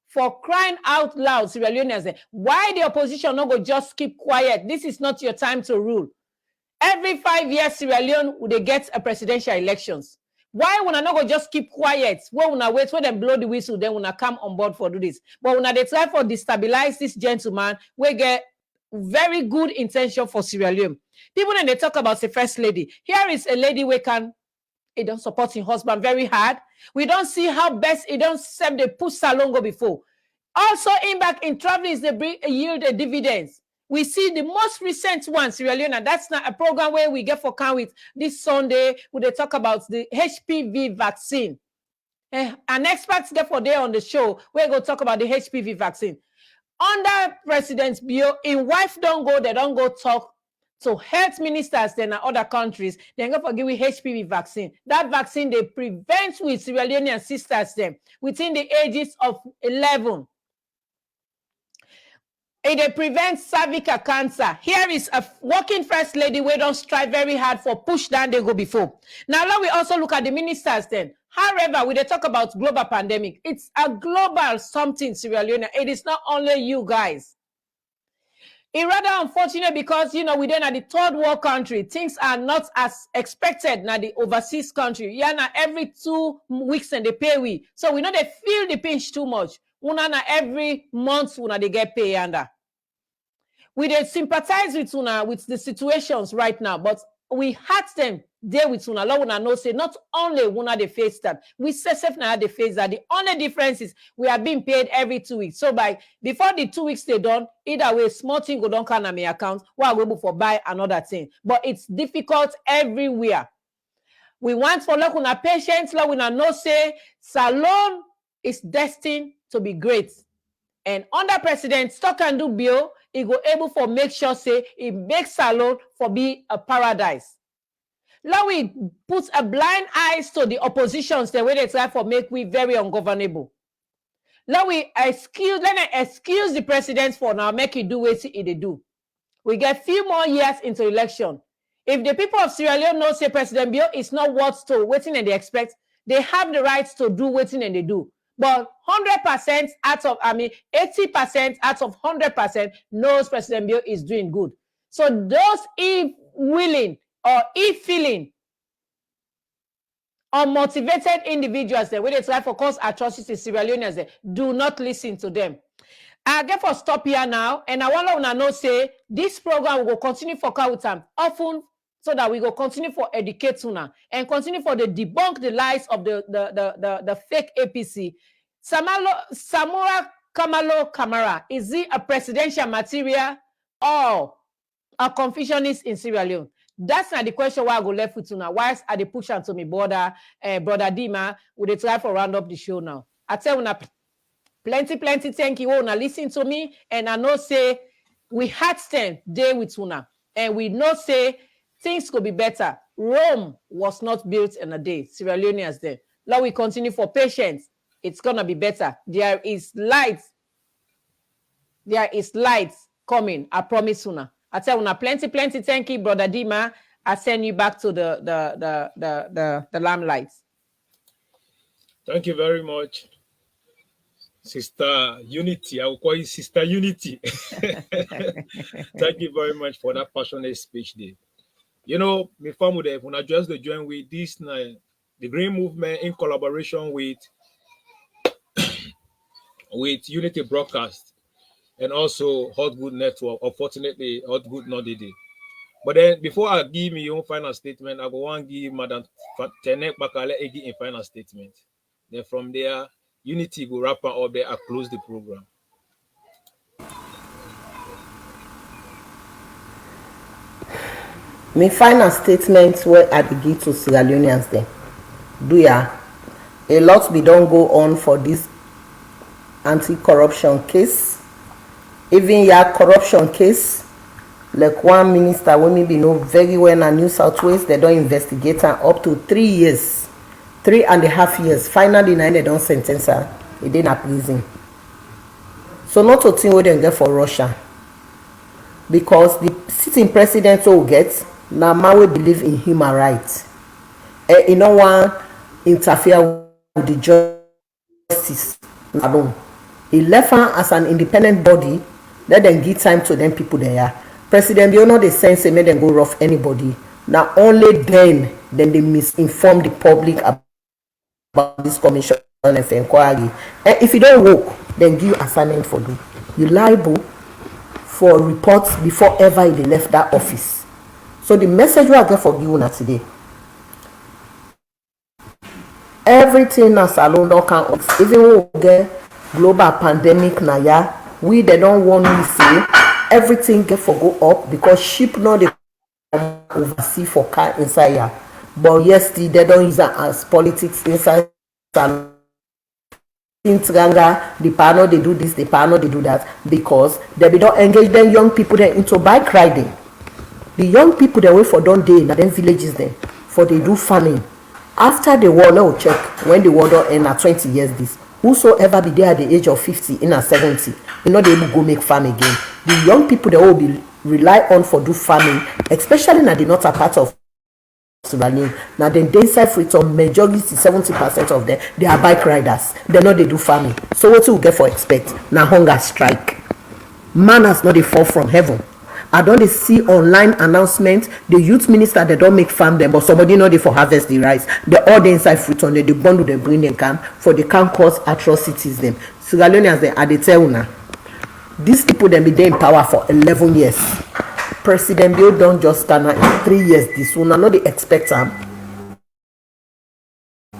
For crying out loud, Sierra Leoneans, why the opposition not go just keep quiet? This is not your time to rule. Every 5 years, Sierra Leone would they get a presidential elections. Why would I not go just keep quiet? When I wait, when they blow the whistle, then when I come on board for do this. But when they try for destabilize this gentleman, we get very good intention for Sierra Leone. People then they talk about the first lady. Here is a lady we can. It don't support his husband very hard. We don't see how best it don't serve the push Salongo before. Also, in back in traveling, they bring yield the dividends. We see the most recent one, Sierra Leone, and that's not a program where we get for count with this Sunday, where they talk about the HPV vaccine. An expert get for there on the show, we're going to talk about the HPV vaccine. Under President Bio, in wife don't go, they don't go talk to health ministers then in other countries, they go for giving HPV vaccine. That vaccine, they prevent with Sierra Leonean sisters them within the ages of 11. It prevents cervical cancer. Here is a working first lady who don't strive very hard for push down they go before. Now let we also look at the ministers then. However, when they talk about global pandemic, it's a global something, Sierra Leone. It is not only you guys. It's rather unfortunate because, you know, we then at the third world country, things are not as expected now the overseas country. Yeah, now every 2 weeks and they pay we. So we know they feel the pinch too much. Una na every month una they get pay under. We they sympathize with una with the situations right now, but we had them there with una. Lord una know say not only una they face that, we say now they face that. The only difference is we are being paid every 2 weeks. So before the 2 weeks they done, either way small thing go don't count on my account, while we able for buy another thing. But it's difficult everywhere. We want for look una patience, Lord una know say Salon is destined to be great. And under President Stock and Do Bill, he go able for make sure say it makes Salon for be a paradise. Now we put a blind eyes to the oppositions the way they try for make we very ungovernable. Now we excuse the president for now make it do what they do. We get few more years into election. If the people of Sierra Leone know say President Bill is not worth to waiting and they expect, they have the rights to do waiting and they do. But 100% out of, 80% out of 100% knows President Bill is doing good. So those if willing or if feeling unmotivated individuals that when they try for cause atrocities, Sierra Leoneans, do not listen to them. I get for stop here now, and I want to know say this program will continue for with them often so that we will continue for educate una and continue for the debunk the lies of the fake APC. Samura Kamaloo, is he a presidential material or a Confusionist in Sierra Leone? That's not the question why I go left with una. Why are they push to me brother Dima? Would they try for round up the show now? I tell una plenty thank you una listen to me, and I know say we had 10 day with una, and we know say things could be better. Rome was not built in a day. Sierra Leoneans there. Now we continue for patience. It's gonna be better. There is light. There is light coming. I promise una. I tell una plenty thank you, brother Dima. I send you back to the lamplights. Thank you very much, Sister Unity. I will call you Sister Unity. Thank you very much for that passionate speech there. You know, my family, when I just join with this, the Green Movement in collaboration with Unity Broadcast and also Hot Good Network. Unfortunately, Hot Good not did it. But then before I give me your final statement, I go want to give Madam Tenek Bakale a final statement. Then from there, Unity go wrap up there and close the program. My final statement where I give to Sierra Leoneans then. Do ya? A lot be don't go on for this anti-corruption case. Even your corruption case, like one minister when maybe know very well in New South Wales, they don't investigate her up to 3 years, 3.5 years. Finally, now they don't sentence her. It didn't prison. So not a thing we don't get for Russia. Because the sitting president will get, now man we believe in human rights. And you know one interfere with the justice alone. He left her as an independent body. Let them give time to them people there. President Biono they sense make them go rough anybody. Now only then they misinform the public about this commission of inquiry. And if you don't work, then give you assignment for do. You liable for reports before ever they left that office. So the message we are get for you today. Everything as alone don't count. Even we get global pandemic now, we they don't want to say everything get for go up because sheep no dey oversee for car inside here. But yes, still they don't use that as politics inside. In Tiranga, the panel they do this, the panel they do that, because they be don't engage them young people then into bike riding. The young people they wait for don't day in them villages then for they do farming. After the war, now check when the war don't end at 20 years this. Whosoever be there at the age of 50 in a 70, you know they will go make farm again. The young people they will be rely on for do farming, especially in the northern part of Sierra Leone. Now then they inside Freetown, majority 70% of them they are bike riders. They know they do farming. So what you get for expect? Now hunger strike. Man has not they fall from heaven. I don't see online announcement. The youth minister they don't make farm them, but somebody know they for harvest the rice. They all the inside Freetown, they bundle they bring them camp for the can cause atrocities them. Sierra Leoneans they are the tell now. These people then be there in power for 11 years. President Bill don't just stand in 3 years. This one, I know they expect them.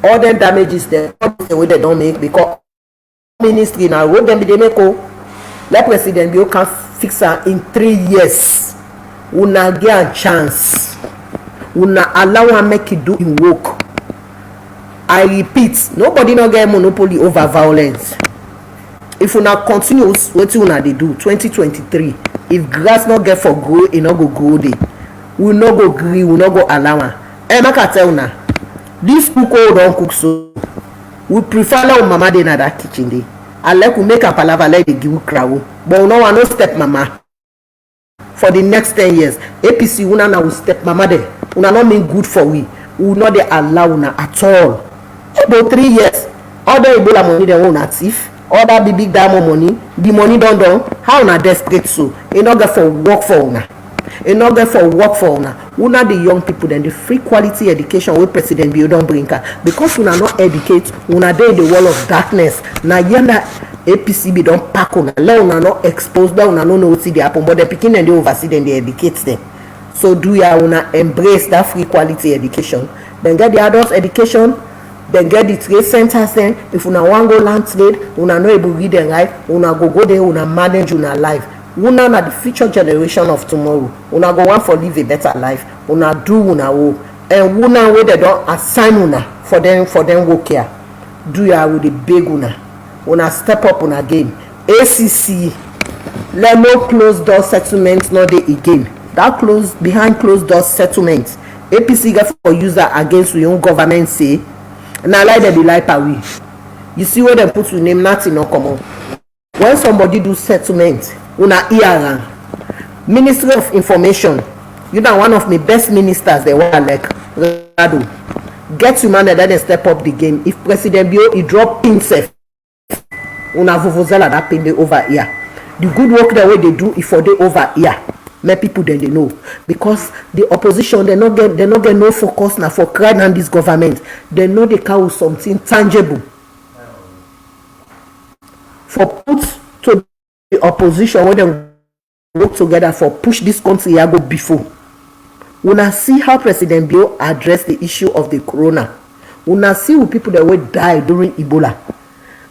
All them damages them, all the way they don't make because ministry now road them be they make let President Bill can fix her in 3 years. Una get a chance. Una allow her make it do in work. I repeat, nobody no get monopoly over violence. If una continue what una they do 2023, if grass not get for grow, it not go grow day. We not go green, we not go allow her. Eh, I can tell una, this cook don't cook so. We prefer now mama dey na that kitchen day. I like we make a palava like they give crowd, but we no want no step mama. For the next 10 years, APC una na will step mama there. Una not mean good for we. We not dey allow una at all. About 3 years, other Ebola money they want a thief. Other big diamond money, the money don't how una desperate so e no get for work for una, e no get for work for una the young people then the free quality education wey President Bill don bring her because una no educate una dey in the wall of darkness. Na yanda APC be don pack una let una no expose let una no know wetin dey happen, but the pikin dem dey oversee dem dey educate them. So do ya una embrace that free quality education, then get the adult education. Then get the trade centers then. If una want go land trade, una no able read and write, una go there, una manage una life. Una na the future generation of tomorrow. Una go want for live a better life. Una do una work. And una way they don't assign una for them work here. Do ya with the big una. Una step up una game. ACC, let no closed door settlement not dey again. That behind closed door settlement. APC get for user against your own government say. Now like they be like we. You see where they put your name, nothing no come on. When somebody do settlement, una hear Ministry of Information, you know one of my best ministers they were like Rado. Get you man that then step up the game. If President Bio he drop himself, una vuvuzela that pin over here. The good work the way they do if for they over here. Many people then they know because the opposition they not get no focus now for crying on this government. They know they carry something tangible for put to the opposition when they work together for push this country go before. Una see how President Bill addressed the issue of the corona. Una see who people that will die during Ebola.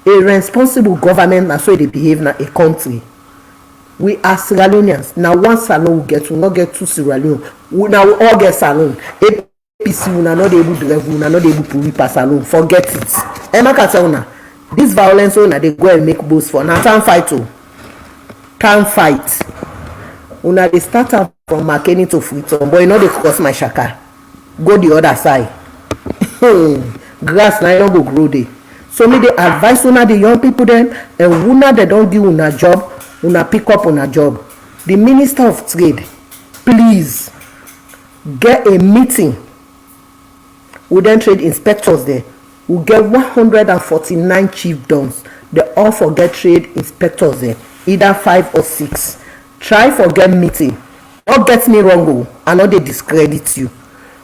A responsible government na so they behave na a country. We are Sierra Leoneans. Now one salon we get, we not get two Sierra Leone. We now all get salon. APC we not able to drive, we not able to reap a salon. Forget it. Emma Katsauna, this violence una they go and make boast for. Now time fight oh. Time fight. Una they start up from Makeni to Freetown, but you know they cross my shaka. Go the other side. Grass now you don't go grow there. So me they advise una the young people then, and una they don't give una job. Una pick up on a job. The Minister of Trade, please get a meeting with them trade inspectors there. We get 149 chiefdoms. They all forget trade inspectors there, either 5 or 6. Try for get meeting. Don't get me wrong, I know they discredit you,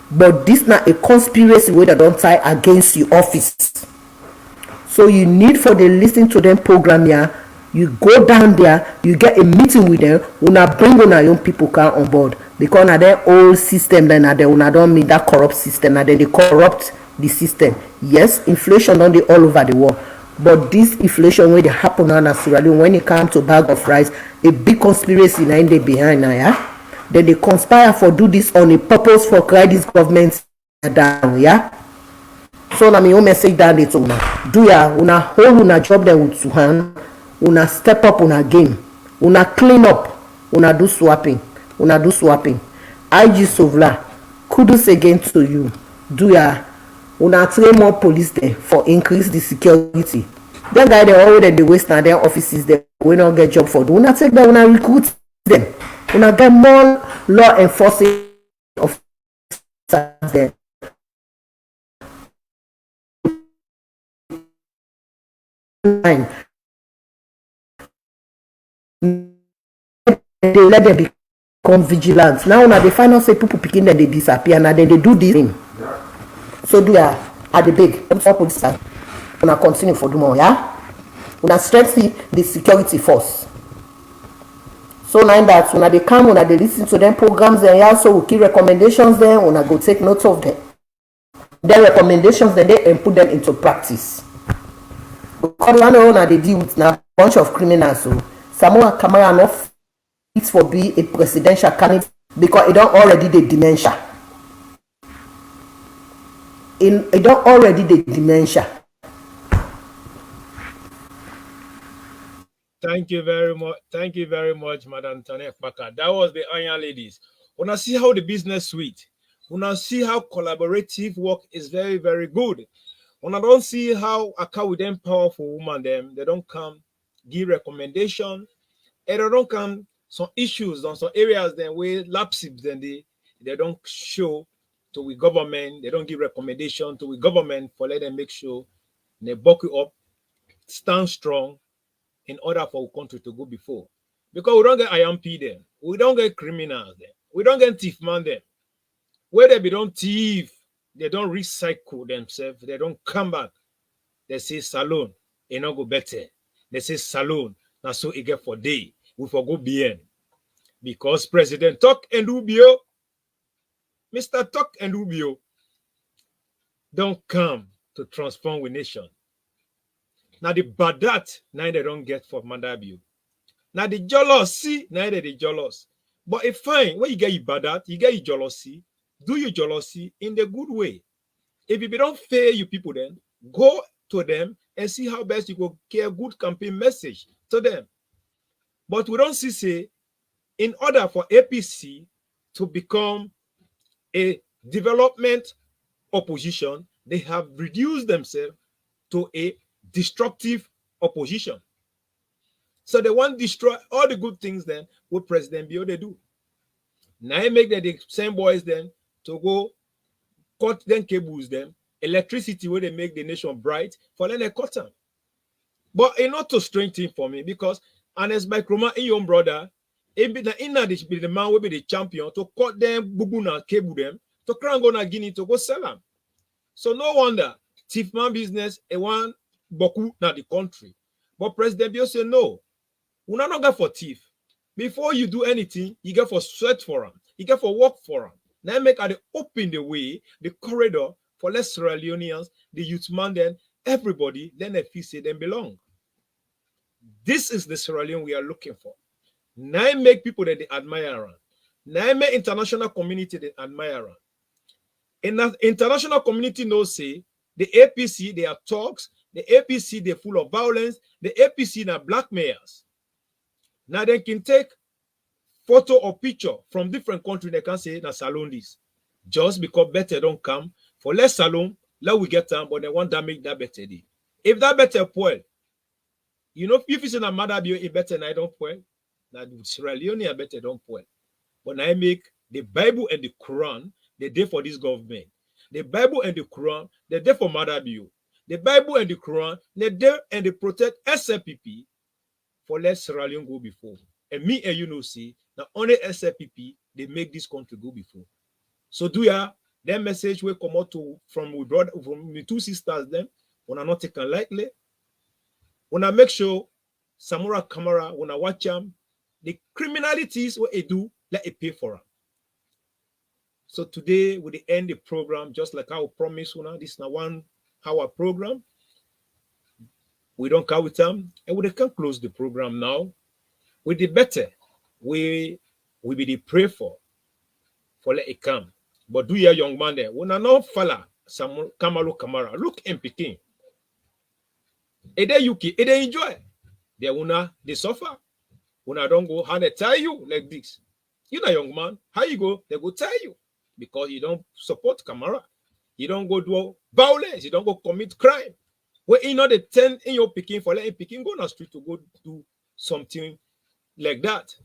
but this not a conspiracy where they don't tie against your office. So you need for the listen to them program here. You go down there, you get a meeting with them, una bring una young people come on board because na their old system then they una don't mean that corrupt system and then they corrupt the system. Yes, inflation on the all over the world. But this inflation where they happen now in Sierra Leone, when it comes to bag of rice, a big conspiracy now in the behind now, yeah. Then they conspire for do this on a purpose for cry this government down, yeah. So na me own message down there to una. Do ya una hold una job them with two hand, una step up una game, una clean up, una do swapping, IG Sovla, kudos again to you. Do ya una train more police there for increase the security. That guy they already they waste na their offices there. We not get job for. Una take them, una recruit them. Una get more law enforcement officers there. They let them become vigilant. Now una they find out say people picking them they disappear and then they do this thing. So do ya at the big police una continue for do more, yeah? Una strengthen the security force. So now that una they come, una they listen to them programs and yeah, so we keep recommendations there, una go take note of them. Their recommendations then they and put them into practice. Because one owner they deal with now bunch of criminals. So Samura Kamaloo enough fit for be a presidential candidate because it don't already the dementia. It don't already the dementia. Thank you very much. Thank you very much, Madam Tanek Baka. That was the Iron Ladies. When I see how the business suite, when I see how collaborative work is very, very good. When I don't see how I can with them powerful women, them they don't come give recommendation, and they don't come some issues on some areas then where lapses then they don't show to the government, they don't give recommendation to the government for let them make sure they buck you up, stand strong in order for our country to go before. Because we don't get IMP then, we don't get criminals then, we don't get thief man then. Where they be don't thief, they don't recycle themselves, they don't come back. They say salon, it not go better. They say salon, now so it get for day, we for go bien. Because President Talk and Rubio, Mr. Talk and Rubio, don't come to transform the nation. Now the badat, now they don't get for Mandabio. Now the jealousy, now they jealous. But if fine, when you get your badat, you get your jealousy, do your jealousy in the good way. If you don't fail you people then, go to them and see how best you go get a good campaign message to them. But we don't see say, in order for APC to become a development opposition, they have reduced themselves to a destructive opposition. So they want to destroy all the good things then what President Bio they do. Now I make the same boys then to go cut them cables them, electricity where they make the nation bright for then they cut them. But it's not a strange thing for me because honest by Kroma in your brother, it be the man will be the champion to cut them, bubuna cable them, to crown go na Guinea to go sell them. So no wonder thief man business a one boku na the country. But President Bio say no, we not get for thief. Before you do anything, you get for sweat for them, you get for work for them. Now make they open the way, the corridor for less Sierra Leoneans, the youth man then everybody, then they feel say them belong. This is the Sierra Leone we are looking for. Now make people that they admire around. Now make international community that admire around. And that international community knows say the APC they are thugs, the APC they're full of violence, the APC are blackmailers. Now they can take photo or picture from different countries. They can say na salon this. Just because better don't come for less salon, let we get them, but they want to make that better day. If that better poor, you know, if it's in a mother bio, it better I don't poor. Now Sierra Leone I better don't poor. But I make the Bible and the Quran, they're there for this government. The Bible and the Quran, they're there for mother bio. The Bible and the Quran, they're there and they protect SLPP for let Sierra Leone go before. And me and you know see, now only SLPP, they make this country go before. So do ya, that message will come out to from we brother from the two sisters them, when I not taken lightly. When I make sure Samura Kamaloo, when I watch them, the criminalities what they do, let it pay for them. So today we end the program just like I promised. This is now 1 hour program. We don't count with them, and we can close the program now. With the better, we be the pray for let it come. But do your young man there? When I know fella, Samura Kamaloo, look in Peking. They UK, they enjoy. They suffer. When I don't go, how they tell you like this? You know, young man, how you go? They go tell you because you don't support Kamara. You don't go do violence. You don't go commit crime. Well, you know the 10 in your Peking for letting Peking go on the street to go do something like that.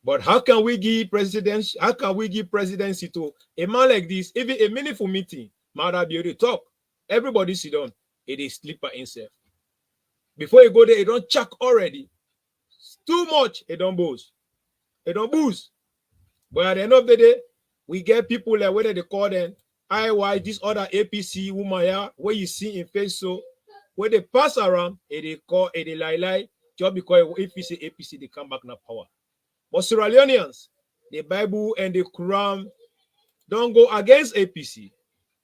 But how can we give presidency? How can we give presidency to a man like this? Even a meaningful meeting, Mara Beauty talk. Everybody sit down. It is sleeper himself. Before you go there, you don't check already. It's too much. It don't boost. It don't boost. But at the end of the day, we get people like whether they call them IY, this other APC woman here, where you see in face so where they pass around, they call they lie, just because if you say APC, they come back now power. But Sierra Leoneans, the Bible and the Quran don't go against APC.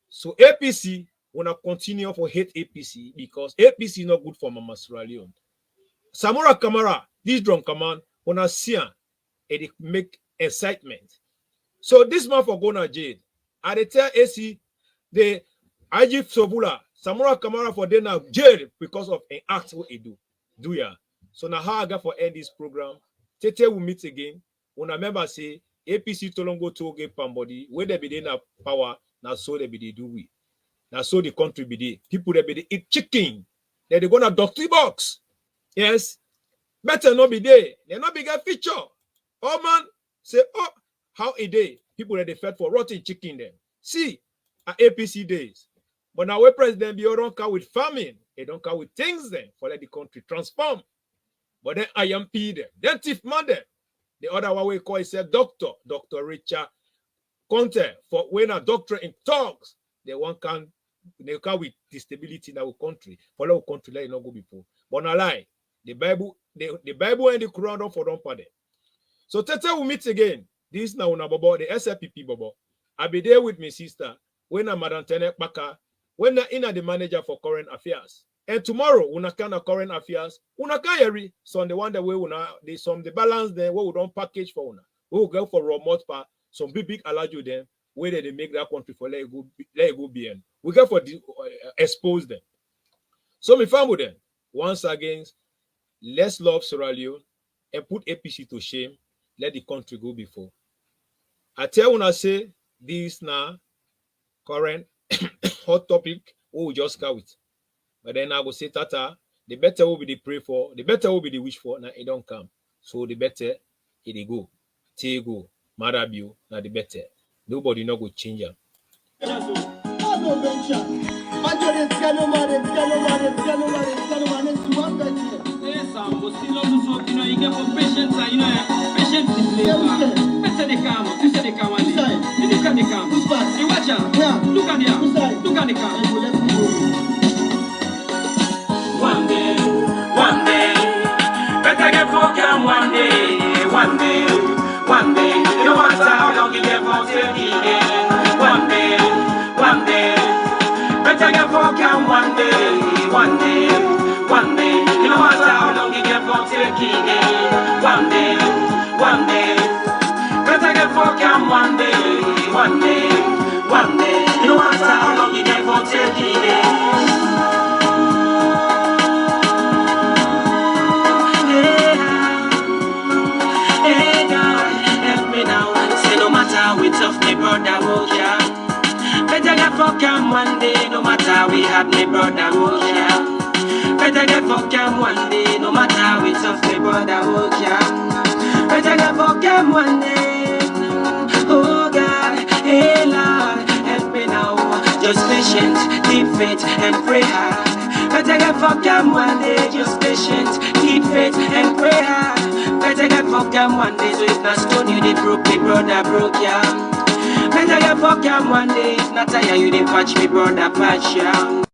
So APC wanna continue for hate APC because APC is not good for Mama Sierra Leone. Samura Kamaloo, this drunk man, wanna see and they make excitement. So this man for going to jail. I tell AC the IG Sobula, Samura Kamaloo for then jail because of an act what he do. Do ya? So now how I got for end this program. Tete will meet again. When I remember say APC Tolongo to get somebody where they be in power, now so they be they do we. Now so the country be there. People they be they eat chicken. They're gonna doctor box. Yes. Better not be there. They're not bigger feature. Oh man, say, oh, how a day. People that they fed for rotten chicken then. See, at APC days. But now we president be don't come with famine. They don't come with things then for let the country transform. But then I am P them. Then thief man them. The other one we call is a doctor, Dr. Richard Conte. For when a doctor in talks, they come with the stability in our country. For our country, let it not go before. But not lie. The Bible and the Quran don't for don't pardon. So Tete will meet again. This now una bobo the SLPP bobo. I be there with my sister when I'm Madam Tenek Baka, when I'm in the manager for current affairs. And tomorrow, una kind of current affairs, una can so on the one that we una they some the balance there where we don't package for una. We will go for remote part, some big allow them where they make that country for let it go BN. We go for the, expose them. So me family them once again, let's love Sierra Leone and put APC to shame. Let the country go before. I tell when I say this now current hot topic, we just go with. But then I will say Tata, the better will be the pray for, the better will be the wish for, now it don't come. So the better it go. Take go, Marabio, now the better. Nobody not go change them. One day, better get focused one day, no matter how long you get for till the end. One day, better get focused one day, no matter how long you get for till the end. One day, better get focused one day, no matter how long you get for till the end. We tough, me brother, oh yeah. Better get fucking one day, no matter we had me brother, oh yeah. Better get fucking one day, no matter we tough, me brother, oh yeah. Better get fucking one day, oh God, hey Lord, help me now. Just patient, keep faith and pray hard. Better get fucking one day, just patient, keep faith and pray hard. Better get fucking one day, so if not stone you, they broke me brother, broke ya. Better get fucking one day, if not tire you, they patch me brother, patch ya.